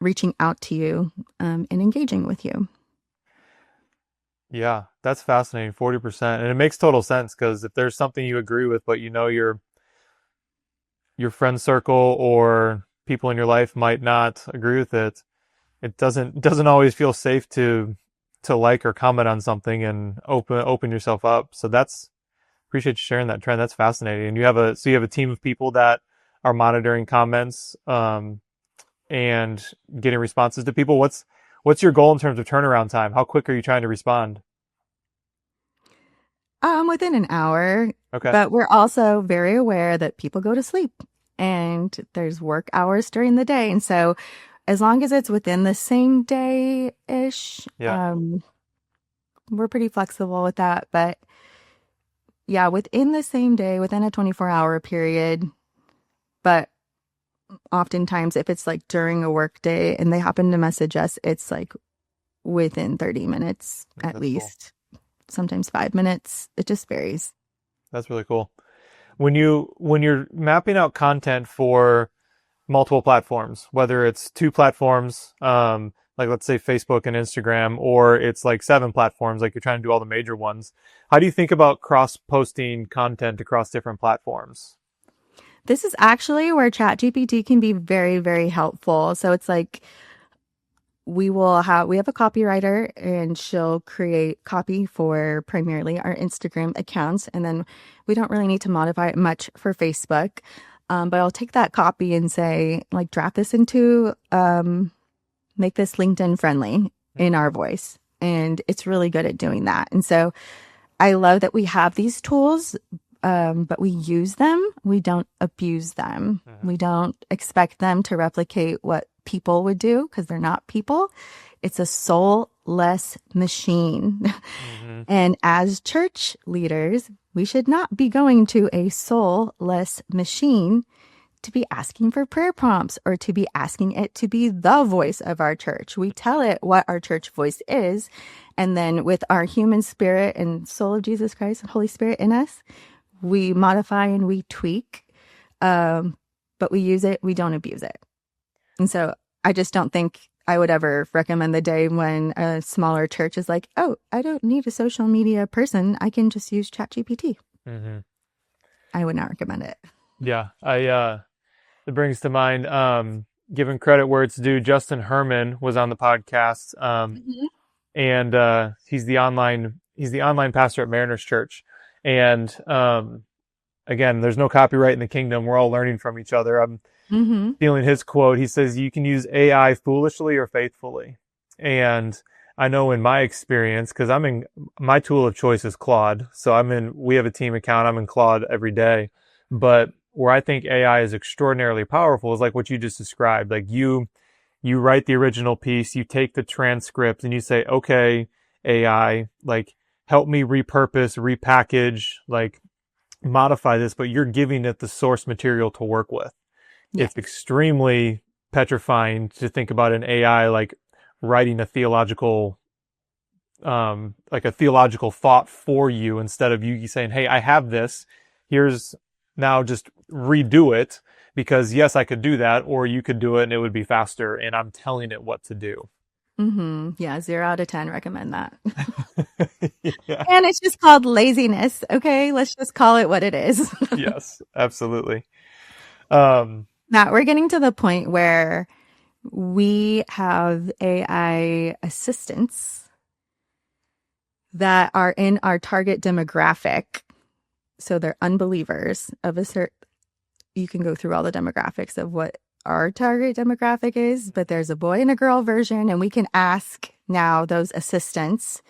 reaching out to you and engaging with you. Yeah, that's fascinating. 40%. And it makes total sense because if there's something you agree with, but you know your friend circle or people in your life might not agree with it, it doesn't always feel safe to like or comment on something and open yourself up. So that's appreciate you sharing that trend. That's fascinating. And you have a team of people that are monitoring comments and getting responses to people. What's your goal in terms of turnaround time? How quick are you trying to respond? Within an hour, Okay. but we're also very aware that people go to sleep and there's work hours during the day. And so as long as it's within the same day-ish, Yeah. we're pretty flexible with that. But yeah, within the same day, within a 24-hour period. But oftentimes, if it's during a work day and they happen to message us, it's within 30 minutes at That's cool. least, sometimes 5 minutes. It just varies. That's really cool. When you're mapping out content for multiple platforms, whether it's two platforms, like let's say Facebook and Instagram, or it's 7 platforms, like you're trying to do all the major ones. How do you think about cross-posting content across different platforms? This is actually where ChatGPT can be very, very helpful. So it's we have a copywriter and she'll create copy for primarily our Instagram accounts. And then we don't really need to modify it much for Facebook. But I'll take that copy and say, draft this into, make this LinkedIn friendly in our voice. And it's really good at doing that. And so I love that we have these tools, but we use them. We don't abuse them. Mm-hmm. We don't expect them to replicate what people would do because they're not people. It's a soulless machine. Mm-hmm. And as church leaders, we should not be going to a soulless machine to be asking for prayer prompts or to be asking it to be the voice of our church. We tell it what our church voice is. And then with our human spirit and soul of Jesus Christ and Holy Spirit in us, we modify and we tweak, but we use it. We don't abuse it. And so I just don't think I would ever recommend the day when a smaller church is like, oh, I don't need a social media person. I can just use ChatGPT. Mm-hmm. I would not recommend it. Yeah, it brings to mind, giving credit where it's due. Justin Herman was on the podcast, and he's the online pastor at Mariners Church, and again, there's no copyright in the kingdom. We're all learning from each other. I'm Mm-hmm. stealing his quote. He says, you can use AI foolishly or faithfully. And I know in my experience, because my tool of choice is Claude. So we have a team account. I'm in Claude every day. But where I think AI is extraordinarily powerful is like what you just described. Like you write the original piece, you take the transcript and you say, okay, AI, like help me repurpose, repackage, like modify this, but you're giving it the source material to work with. Yes. It's extremely petrifying to think about an AI like writing like a theological thought for you instead of you saying, hey, I have this. Here's now just redo it because yes, I could do that, or you could do it and it would be faster and I'm telling it what to do. Mm-hmm. Yeah, 0 out of 10 recommend that. Yeah. And it's just called laziness. Okay, let's just call it what it is. Yes, absolutely. Um, Now we're getting to the point where we have AI assistants that are in our target demographic. So they're unbelievers of a certain, you can go through all the demographics of what our target demographic is, but there's a boy and a girl version, and we can ask now those assistants,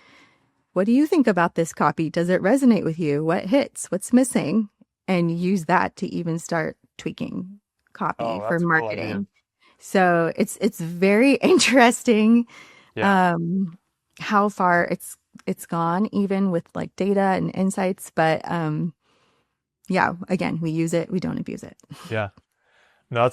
what do you think about this copy? Does it resonate with you? What hits? What's missing? And use that to even start tweaking copy oh, for that's a cool idea. marketing. So it's very interesting Yeah. how far it's gone, even with like data and insights. But yeah, again, we use it, we don't abuse it. Yeah. No,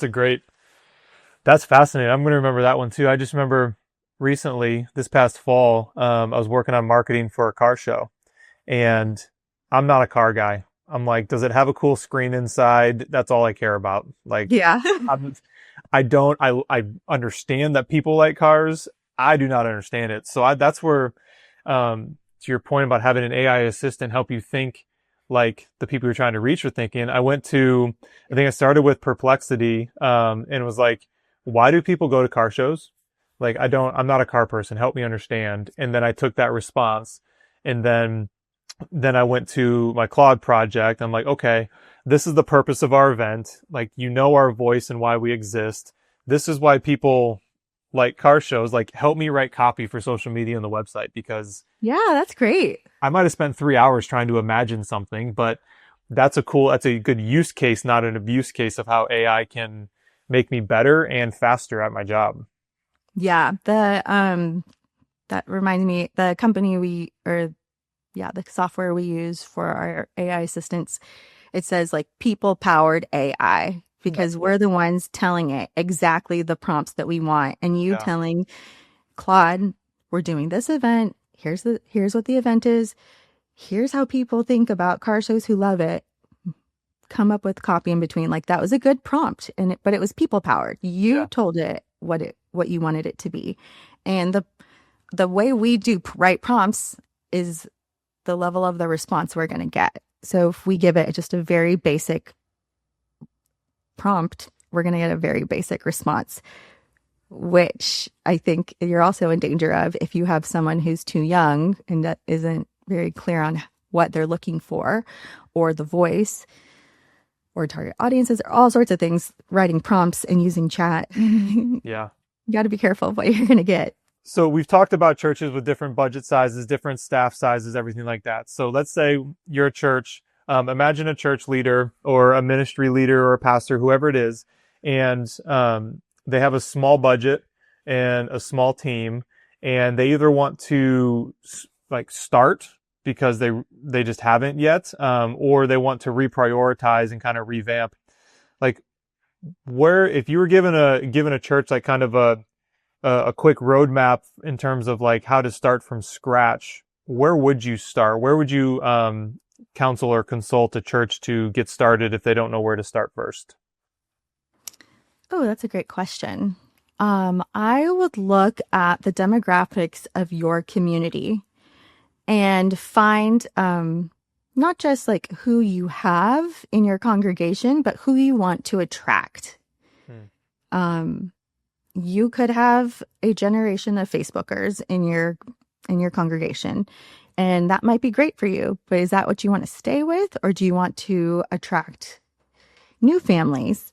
that's fascinating. I'm going to remember that one too. I just remember recently, this past fall, I was working on marketing for a car show and I'm not a car guy. I'm like, does it have a cool screen inside? That's all I care about. Like, Yeah. I'm, I understand that people like cars. I do not understand it. So that's where, to your point about having an AI assistant help you think like the people you're trying to reach are thinking. I think I started with perplexity, and was like, why do people go to car shows? Like, I'm not a car person. Help me understand. And then I took that response and then I went to my Claude project. I'm like, okay, this is the purpose of our event. Like, our voice and why we exist. This is why people like car shows. Like, help me write copy for social media and the website because Yeah, that's great. I might have spent 3 hours trying to imagine something, but that's a good use case, not an abuse case of how AI can make me better and faster at my job. Yeah. That reminds me, the company the software we use for our AI assistants, it says like people powered AI That's because we're cool. the ones telling it exactly the prompts that we want. And you Yeah. telling Claude, we're doing this event. Here's what the event is. Here's how people think about car shows who love it. Come up with copy in between. Like that was a good prompt, but it was people powered. You Yeah. told it what you wanted it to be, and the way we do write prompts is the level of the response we're going to get. So if we give it just a very basic prompt, we're going to get a very basic response, which I think you're also in danger of if you have someone who's too young and that isn't very clear on what they're looking for or the voice or target audiences or all sorts of things, writing prompts and using chat. You Yeah. got to be careful of what you're going to get. So we've talked about churches with different budget sizes, different staff sizes, everything like that. So let's say you're a church. Imagine a church leader or a ministry leader or a pastor, whoever it is, and they have a small budget and a small team, and they either want to like start because they just haven't yet, or they want to reprioritize and kind of revamp. Like, where if you were given a church like kind of a quick roadmap in terms of like how to start from scratch, where would you start? Where would you counsel or consult a church to get started if they don't know where to start first? Oh, that's a great question. I would look at the demographics of your community and find not just like who you have in your congregation, but who you want to attract. Hmm. You could have a generation of Facebookers in your congregation, And that might be great for you, but is that what you want to stay with, or do you want to attract new families?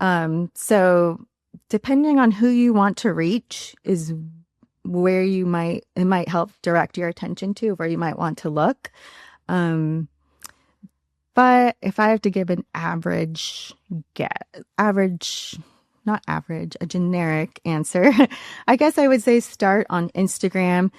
Hmm. So depending on who you want to reach is where it might help direct your attention to where you might want to look. Um, but if I have to give an not average, a generic answer, I guess I would say start on Instagram,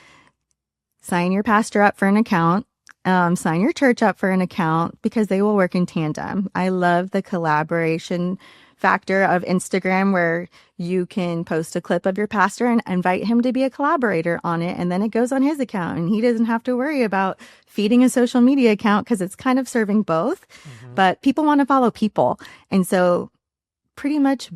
sign your pastor up for an account, sign your church up for an account, because they will work in tandem. I love the collaboration factor of Instagram, where you can post a clip of your pastor and invite him to be a collaborator on it. And then it goes on his account and he doesn't have to worry about feeding a social media account, because it's kind of serving both. Hmm. But people want to follow people. And so pretty much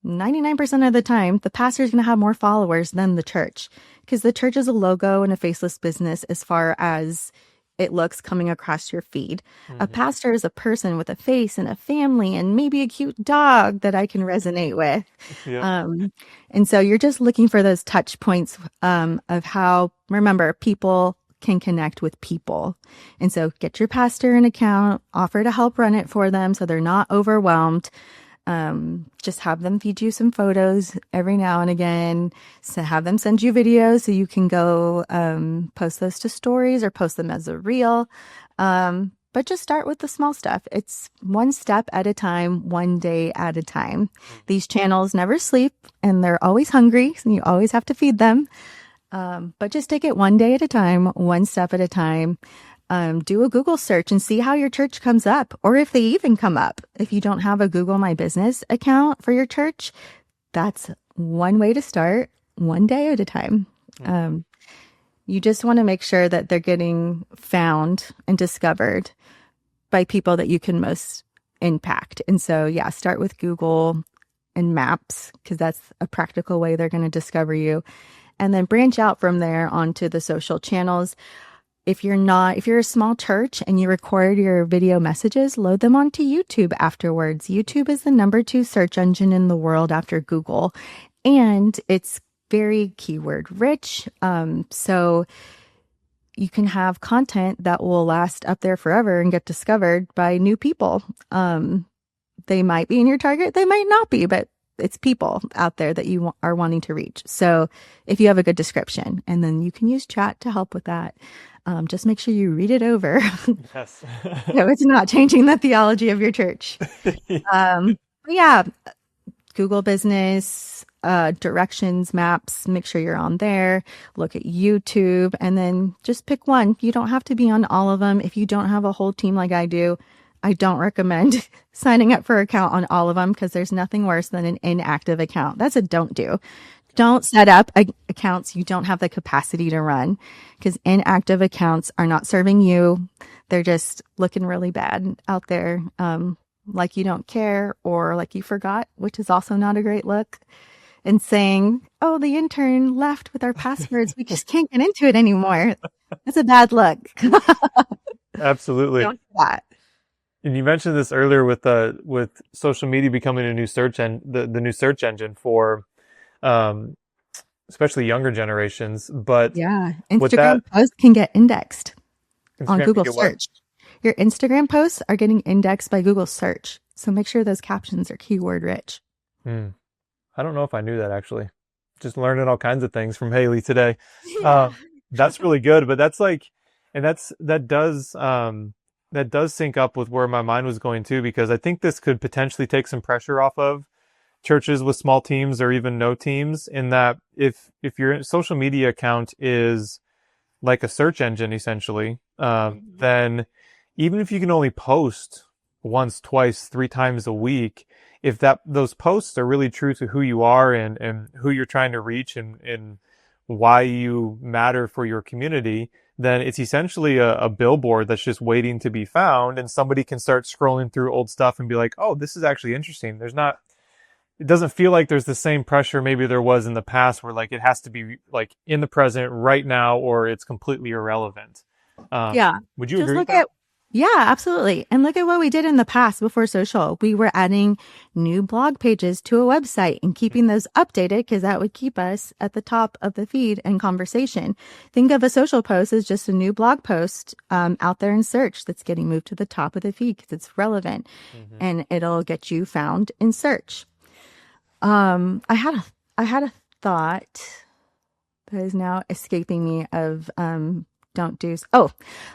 99% of the time, the pastor is going to have more followers than the church, because the church is a logo and a faceless business as far as it looks coming across your feed. A Hmm. pastor is a person with a face and a family and maybe a cute dog that I can resonate with. Yep. And so you're just looking for those touch points of how, remember, people can connect with people. And so get your pastor an account, offer to help run it for them so they're not overwhelmed. Just have them feed you some photos every now and again. So have them send you videos so you can go post those to stories or post them as a reel. But just start with the small stuff. It's one step at a time, one day at a time. These channels never sleep and they're always hungry, so you always have to feed them. But just take it one day at a time, one step at a time. Do a Google search and see how your church comes up, or if they even come up. If you don't have a Google My Business account for your church, that's one way to start, one day at a time. You just want to make sure that they're getting found and discovered by people that you can most impact. And so, yeah, start with Google and Maps, because that's a practical way they're going to discover you. And then branch out from there onto the social channels. If you're a small church and you record your video messages, load them onto YouTube afterwards. YouTube is the #2 search engine in the world after Google, and it's very keyword rich. So you can have content that will last up there forever and get discovered by new people. They might be in your target, they might not be, but it's people out there that you are wanting to reach. So if you have a good description, and then you can use chat to help with that. Just make sure you read it over. Yes. So it's not changing the theology of your church. But yeah, Google Business, directions, maps, make sure you're on there. Look at YouTube, and then just pick one. You don't have to be on all of them. If you don't have a whole team like I do, I don't recommend signing up for an account on all of them, because there's nothing worse than an inactive account. That's a don't do. Don't set up accounts you don't have the capacity to run, because inactive accounts are not serving you. They're just looking really bad out there, like you don't care, or like you forgot, which is also not a great look. And saying, oh, the intern left with our passwords, we just can't get into it anymore. That's a bad look. Absolutely. Don't do that. And you mentioned this earlier with social media becoming a new the new search engine for especially younger generations. But Yeah. with that, Instagram posts can get indexed on Instagram can Google get what? search. Your Instagram posts are getting indexed by Google search. So make sure those captions are keyword rich. I don't know if I knew that, actually. Just learning all kinds of things from Haley today. Yeah. That's really good, but that's like, and that does sync up with where my mind was going too, because I think this could potentially take some pressure off of churches with small teams or even no teams, in that if your social media account is like a search engine essentially, then even if you can only post once, twice, 3 times a week, if those posts are really true to who you are and who you're trying to reach and why you matter for your community, then it's essentially a billboard that's just waiting to be found, and somebody can start scrolling through old stuff and be like, oh, this is actually interesting. It doesn't feel like there's the same pressure maybe there was in the past, where like it has to be like in the present right now, or it's completely irrelevant. Yeah. Would you Just agree with look that? Yeah, absolutely. And look at what we did in the past before social. We were adding new blog pages to a website and keeping those updated because that would keep us at the top of the feed and conversation. Think of a social post as just a new blog post out there in search that's getting moved to the top of the feed because it's relevant Mm-hmm. and it'll get you found in search. I had a thought that is now escaping me of don't do. Oh,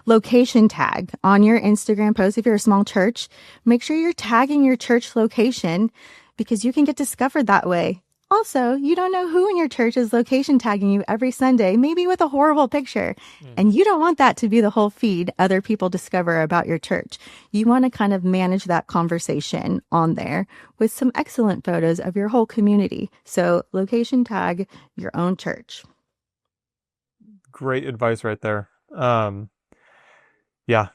location tag on your Instagram post. If you're a small church, make sure you're tagging your church location because you can get discovered that way. Also, you don't know who in your church is location tagging you every Sunday, maybe with a horrible picture. And you don't want that to be the whole feed other people discover about your church. You want to kind of manage that conversation on there with some excellent photos of your whole community. So location tag your own church. Great advice right there. Yeah,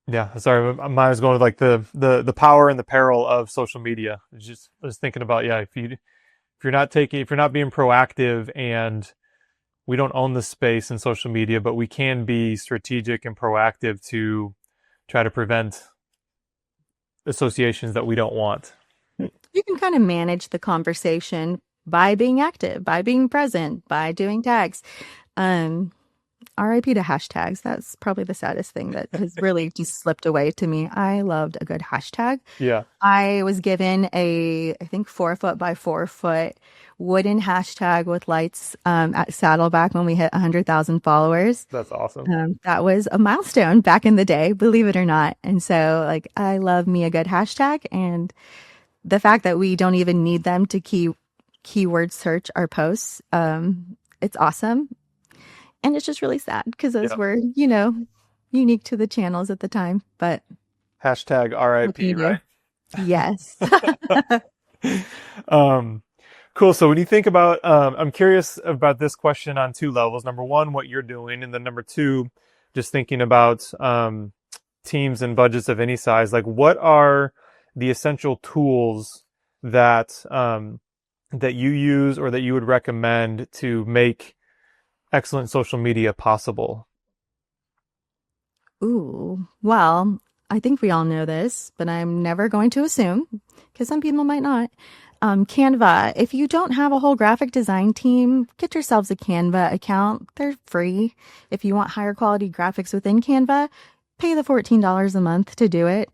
yeah. Sorry, mine was going with like the power and the peril of social media. I was thinking about, yeah, if you're not being proactive, and we don't own the space in social media, but we can be strategic and proactive to try to prevent associations that we don't want. You can kind of manage the conversation by being active, by being present, by doing tags. Um, RIP to hashtags. That's probably the saddest thing that has really just slipped away to me. I loved a good hashtag. Yeah, I was given I think 4 foot by 4 foot wooden hashtag with lights at Saddleback when we hit 100,000 followers. that's awesome. That was a milestone back in the day, believe it or not. And so, like, I love me a good hashtag, and the fact that we don't even need them to keyword search our posts, it's awesome. And it's just really sad because those Yep. were, unique to the channels at the time. But Hashtag what can RIP, you do? right? Yes. Um, cool. So when you think about, I'm curious about this question on two levels. Number one, what you're doing, and then number two, just thinking about teams and budgets of any size. Like, what are the essential tools that that you use or that you would recommend to make excellent social media possible? Ooh, well, I think we all know this, but I'm never going to assume because some people might not. Canva. If you don't have a whole graphic design team, get yourselves a Canva account. They're free. If you want higher quality graphics within Canva, pay the $14 a month to do it.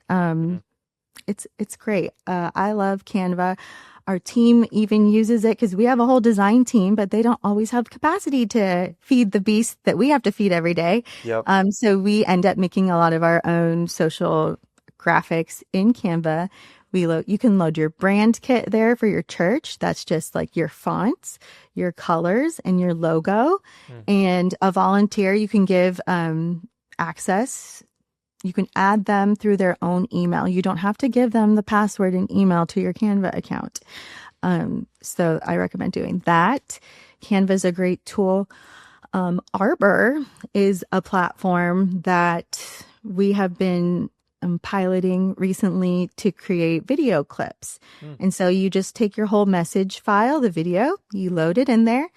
It's great. I love Canva. Our team even uses it because we have a whole design team, but they don't always have capacity to feed the beast that we have to feed every day. Yep. So we end up making a lot of our own social graphics in Canva. You can load your brand kit there for your church. That's just like your fonts, your colors, and your logo. And a volunteer you can give access. You can add them through their own email. You don't have to give them the password and email to your Canva account. So I recommend doing that. Canva is a great tool. Arbor is a platform that we have been piloting recently to create video clips. And so you just take your whole message file, the video, you load it in there.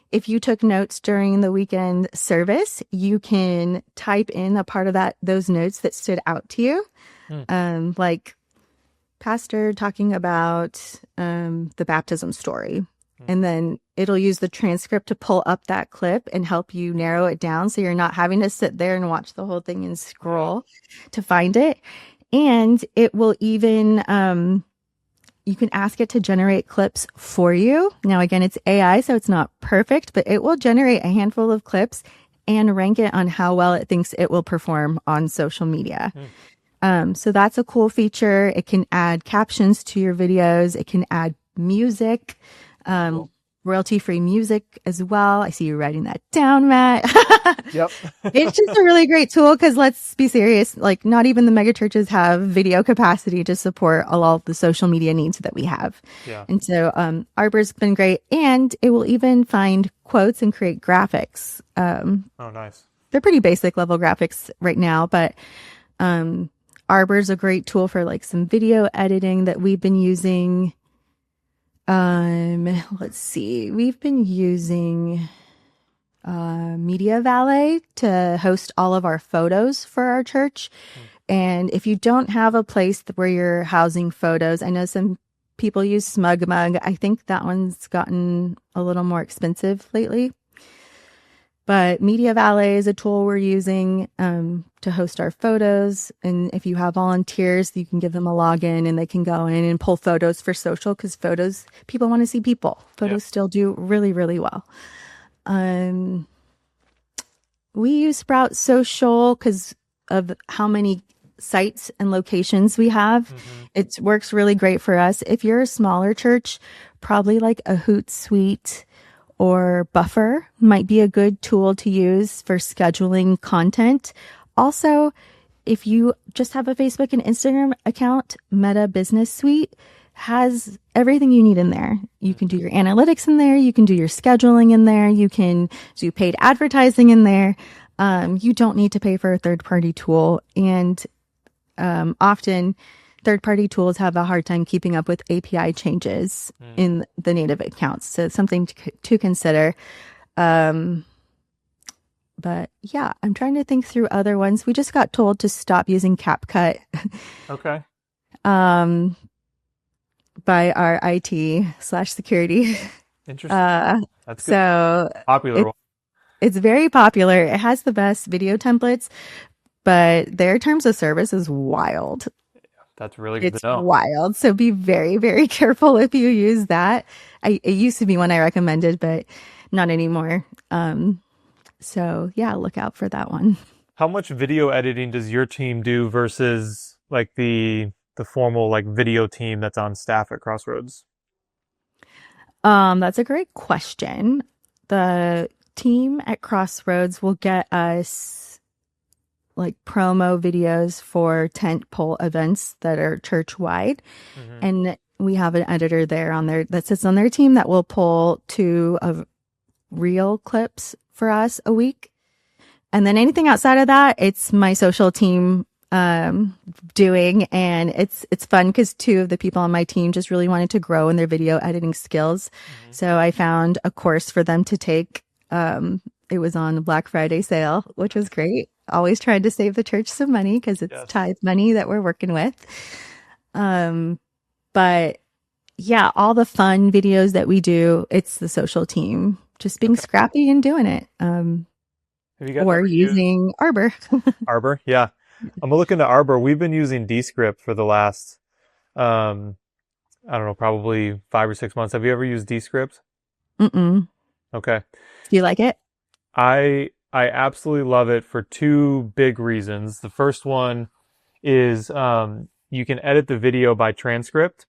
If you took notes during the weekend service, you can type in a part of those notes that stood out to you. Like pastor talking about the baptism story. And then it'll use the transcript to pull up that clip and help you narrow it down so you're not having to sit there and watch the whole thing and scroll to find it. And it will even you can ask it to generate clips for you. Now, again, it's AI, so it's not perfect, but it will generate a handful of clips and rank it on how well it thinks it will perform on social media. So that's a cool feature. It can add captions to your videos. It can add music, royalty-free music as well. I see you writing that down, Matt. Yep. It's just a really great tool because let's be serious, like not even the mega churches have video capacity to support all of the social media needs that we have. Yeah. And so Arbor's been great, and it will even find quotes and create graphics. Oh, nice. They're pretty basic level graphics right now, but Arbor's a great tool for like some video editing that we've been using. Let's see. We've been using media valet to host all of our photos for our church. And if you don't have a place where you're housing photos, I know some people use SmugMug. I think that one's gotten a little more expensive lately. But Media Valet is a tool we're using to host our photos. And if you have volunteers, you can give them a login and they can go in and pull photos for social, because people want to see people. Photos still do really, really well. We use Sprout Social because of how many sites and locations we have. It works really great for us. If you're a smaller church, probably like a Hootsuite or Buffer might be a good tool to use for scheduling content. Also, if you just have a Facebook and Instagram account, Meta Business Suite has everything you need in there. You can do your analytics in there. You can do your scheduling in there. You can do paid advertising in there. You don't need to pay for a third-party tool. And often third-party tools have a hard time keeping up with API changes in the native accounts. So it's something to consider. But yeah, I'm trying to think through other ones. We just got told to stop using CapCut. Okay. By our IT/security. Interesting. That's good. So Popular one. It's very popular. It has the best video templates, but their terms of service is wild. That's really good It's to know. wild. So be very, very careful if you use that. It used to be one I recommended, but not anymore. So yeah, look out for that one. How much video editing does your team do versus like the formal like video team that's on staff at Crossroads? That's a great question. The team at Crossroads will get us like promo videos for tentpole events that are church wide. And we have an editor there that sits on their team that will pull 2 of reel clips for us a week. And then anything outside of that, it's my social team doing, and it's fun because 2 of the people on my team just really wanted to grow in their video editing skills. So I found a course for them to take. It was on Black Friday sale, which was great. Always trying to save the church some money because it's tithe money that we're working with. But yeah, all the fun videos that we do, it's the social team just being scrappy and doing it. Or using Arbor. Arbor, yeah. I'm gonna look into Arbor. We've been using Descript for the last, I don't know, probably 5 or 6 months. Have you ever used Descript? Mm-mm. Okay. Do you like it? I absolutely love it for 2 big reasons. The first one is you can edit the video by transcript.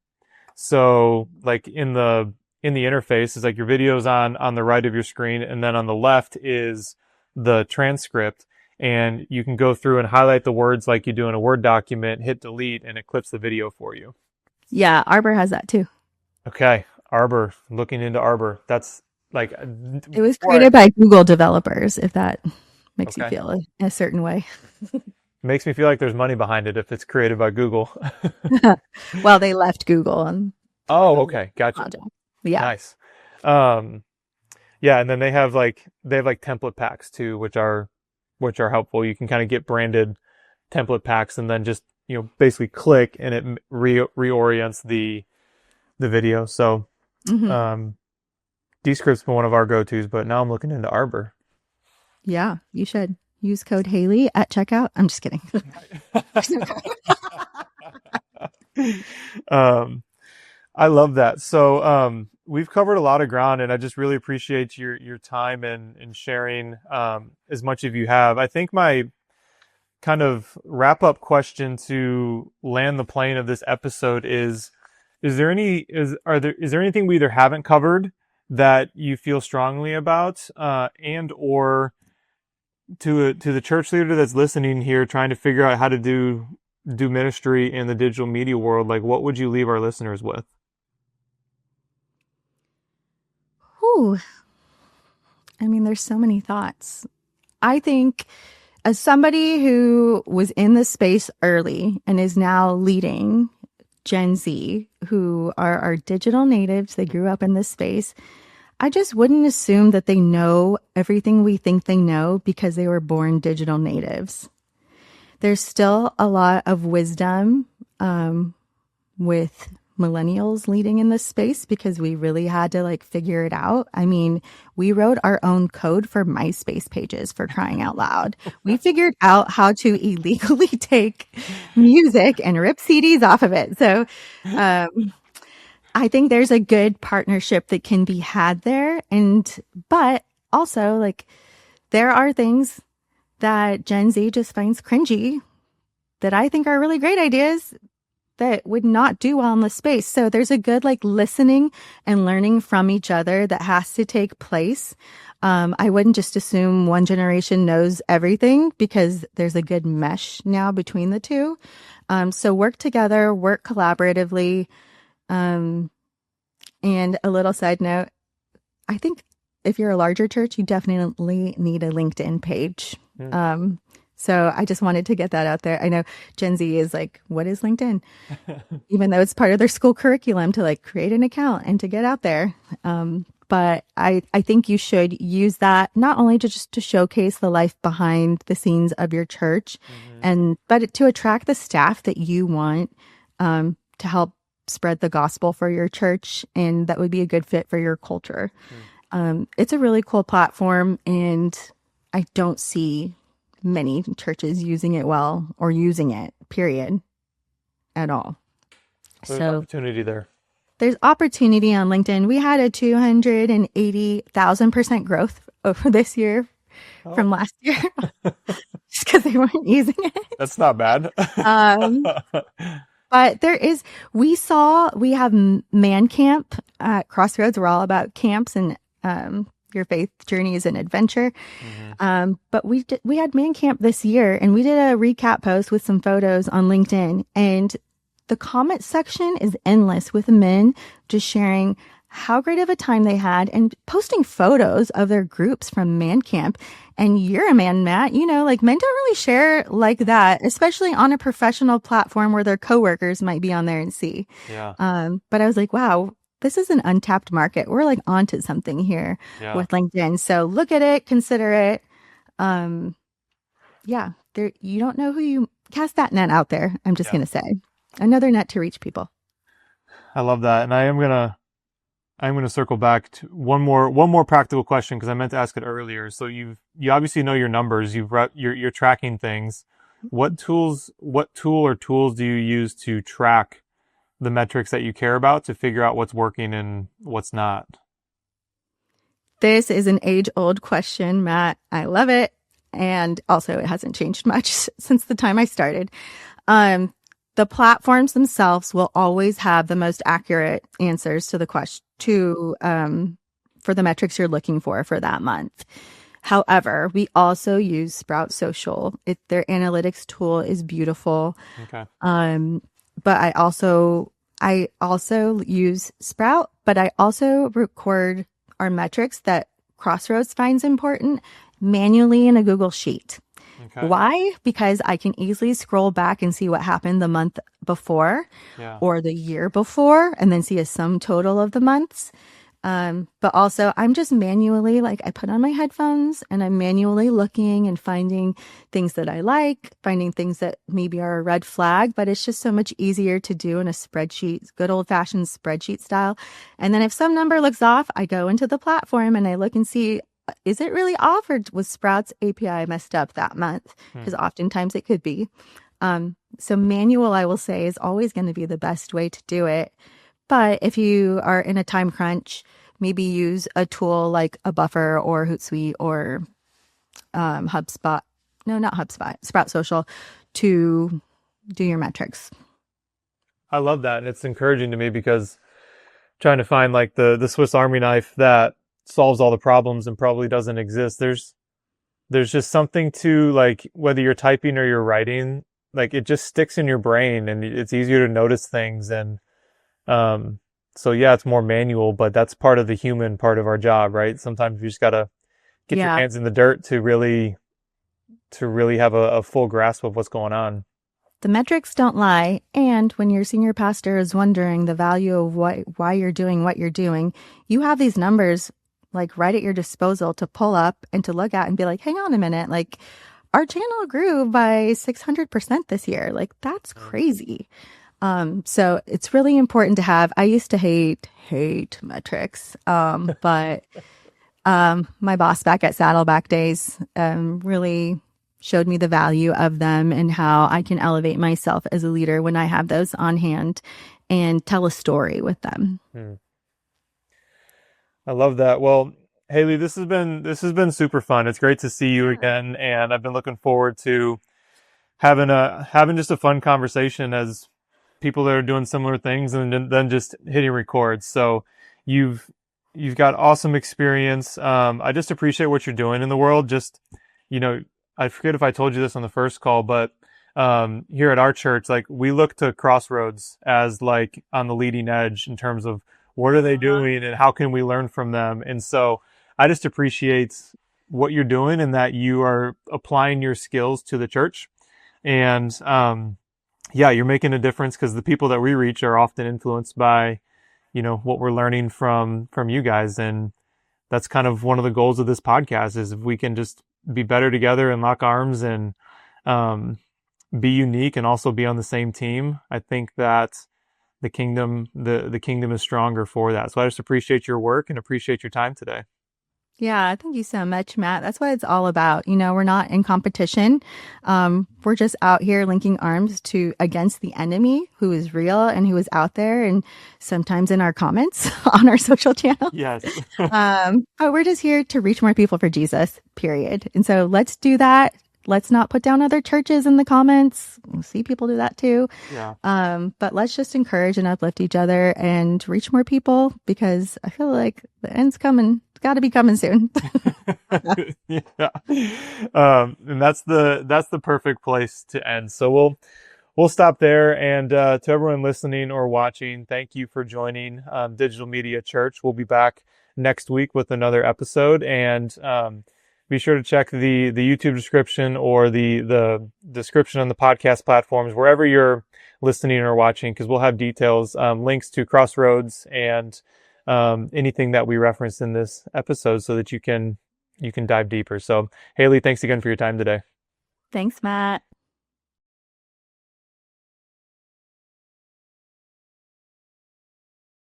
So like in the interface, it's like your video's on the right of your screen, and then on the left is the transcript. And you can go through and highlight the words like you do in a Word document, hit delete, and it clips the video for you. Yeah, Arbor has that too. Okay, Arbor, looking into Arbor. That's like... It was created by Google developers, if that makes you feel a certain way. Makes me feel like there's money behind it if it's created by Google. Well, they left Google. Oh, okay, gotcha. Project. Yeah. Nice. Yeah, and then they have like template packs too, which are helpful. You can kind of get branded template packs and then just, basically click and it reorients the video. So, Descript's been one of our go-tos, but now I'm looking into Arbor. Yeah, you should use code Haley at checkout. I'm just kidding. I love that. So, we've covered a lot of ground, and I just really appreciate your time and sharing as much as you have. I think my kind of wrap up question to land the plane of this episode is there anything we either haven't covered that you feel strongly about, and or to the church leader that's listening here trying to figure out how to do ministry in the digital media world, like what would you leave our listeners with? Ooh. I mean, there's so many thoughts. I think as somebody who was in the space early and is now leading Gen Z, who are our digital natives, they grew up in this space, I just wouldn't assume that they know everything we think they know because they were born digital natives. There's still a lot of wisdom with millennials leading in this space because we really had to like figure it out. I mean, we wrote our own code for MySpace pages, for crying out loud. We figured out how to illegally take music and rip CDs off of it. So I think there's a good partnership that can be had there. But also, like, there are things that Gen Z just finds cringy that I think are really great ideas that would not do well in the space. So there's a good like listening and learning from each other that has to take place. I wouldn't just assume one generation knows everything because there's a good mesh now between the two. So work together, work collaboratively. And a little side note, I think if you're a larger church, you definitely need a LinkedIn page. So I just wanted to get that out there. I know Gen Z is like, what is LinkedIn? Even though it's part of their school curriculum to like create an account and to get out there. But I think you should use that not only to just to showcase the life behind the scenes of your church, but to attract the staff that you want to help spread the gospel for your church, and that would be a good fit for your culture. It's a really cool platform, and I don't see many churches using it well or using it, period, at all. There's opportunity there. There's opportunity on LinkedIn. We had a 280,000% growth over this year from last year just because they weren't using it. That's not bad. But we have Man Camp at Crossroads. We're all about camps, and your faith journey is an adventure. But we had Man Camp this year, and we did a recap post with some photos on LinkedIn, and the comment section is endless with men just sharing how great of a time they had and posting photos of their groups from Man Camp. And you're a man, Matt, like men don't really share like that, especially on a professional platform where their coworkers might be on there and see. Yeah. But I was like, wow, this is an untapped market. We're like onto something here with LinkedIn. So look at it, consider it. You don't know who you cast that net out there. I'm just going to say another net to reach people. I love that. And I'm going to circle back to one more practical question, because I meant to ask it earlier. So you obviously know your numbers. You're tracking things. What tool or tools do you use to track the metrics that you care about, to figure out what's working and what's not? This is an age-old question, Matt. I love it. And also it hasn't changed much since the time I started. The platforms themselves will always have the most accurate answers to the question for the metrics you're looking for that month. However, we also use Sprout Social. Their analytics tool is beautiful. Okay. But I also use Sprout, but I also record our metrics that Crossroads finds important manually in a Google Sheet. Okay. Why? Because I can easily scroll back and see what happened the month before or the year before, and then see a sum total of the months. But also I'm just manually, like, I put on my headphones and I'm manually looking and finding things that I like, finding things that maybe are a red flag, but it's just so much easier to do in a spreadsheet, good old fashioned spreadsheet style. And then if some number looks off, I go into the platform and I look and see, is it really off, or was Sprout's API messed up that month? Because oftentimes it could be. So manual, I will say, is always going to be the best way to do it. But if you are in a time crunch, maybe use a tool like a Buffer or Hootsuite or HubSpot. No, not HubSpot. Sprout Social to do your metrics. I love that. And it's encouraging to me, because trying to find like the Swiss Army knife that solves all the problems and probably doesn't exist. There's just something to, like, whether you're typing or you're writing, like, it just sticks in your brain and it's easier to notice things. And so yeah, it's more manual, but that's part of the human part of our job, right? Sometimes you just gotta get your hands in the dirt to really have a full grasp of what's going on. The metrics don't lie. And when your senior pastor is wondering the value of why you're doing what you're doing, you have these numbers like right at your disposal to pull up and to look at and be like, hang on a minute, like our channel grew by 600% this year. Like that's crazy. So it's really important to have. I used to hate metrics. But my boss back at Saddleback Days really showed me the value of them and how I can elevate myself as a leader when I have those on hand and tell a story with them. I love that. Well, Haley, this has been super fun. It's great to see you again, and I've been looking forward to having just a fun conversation as people that are doing similar things, and then just hitting record. So you've you've got awesome experience. I just appreciate what you're doing in the world. Just, you know, I forget if I told you this on the first call, but here at our church, like we look to Crossroads as like on the leading edge in terms of what are they doing and how can we learn from them. And so I just appreciate what you're doing and that you are applying your skills to the church. And yeah, you're making a difference because the people that we reach are often influenced by, you know, what we're learning from you guys. And that's kind of one of the goals of this podcast is if we can just be better together and lock arms and be unique and also be on the same team. I think that the kingdom is stronger for that. So I just appreciate your work and appreciate your time today. Yeah, thank you so much, Matt. That's what it's all about. You know, we're not in competition. We're just out here linking arms to against the enemy who is real and who is out there and sometimes in our comments on our social channel. Yes. But we're just here to reach more people for Jesus, period. And so let's do that. Let's not put down other churches in the comments. We'll see people do that too. Yeah. But let's just encourage and uplift each other and reach more people because I feel like the end's coming. It's got to be coming soon. Yeah. And that's the perfect place to end. So we'll stop there. And to everyone listening or watching, thank you for joining Digital Media Church. We'll be back next week with another episode. And be sure to check the YouTube description or the description on the podcast platforms, wherever you're listening or watching, because we'll have details, links to Crossroads and anything that we referenced in this episode so that you can dive deeper. So, Haley, thanks again for your time today. Thanks, Matt.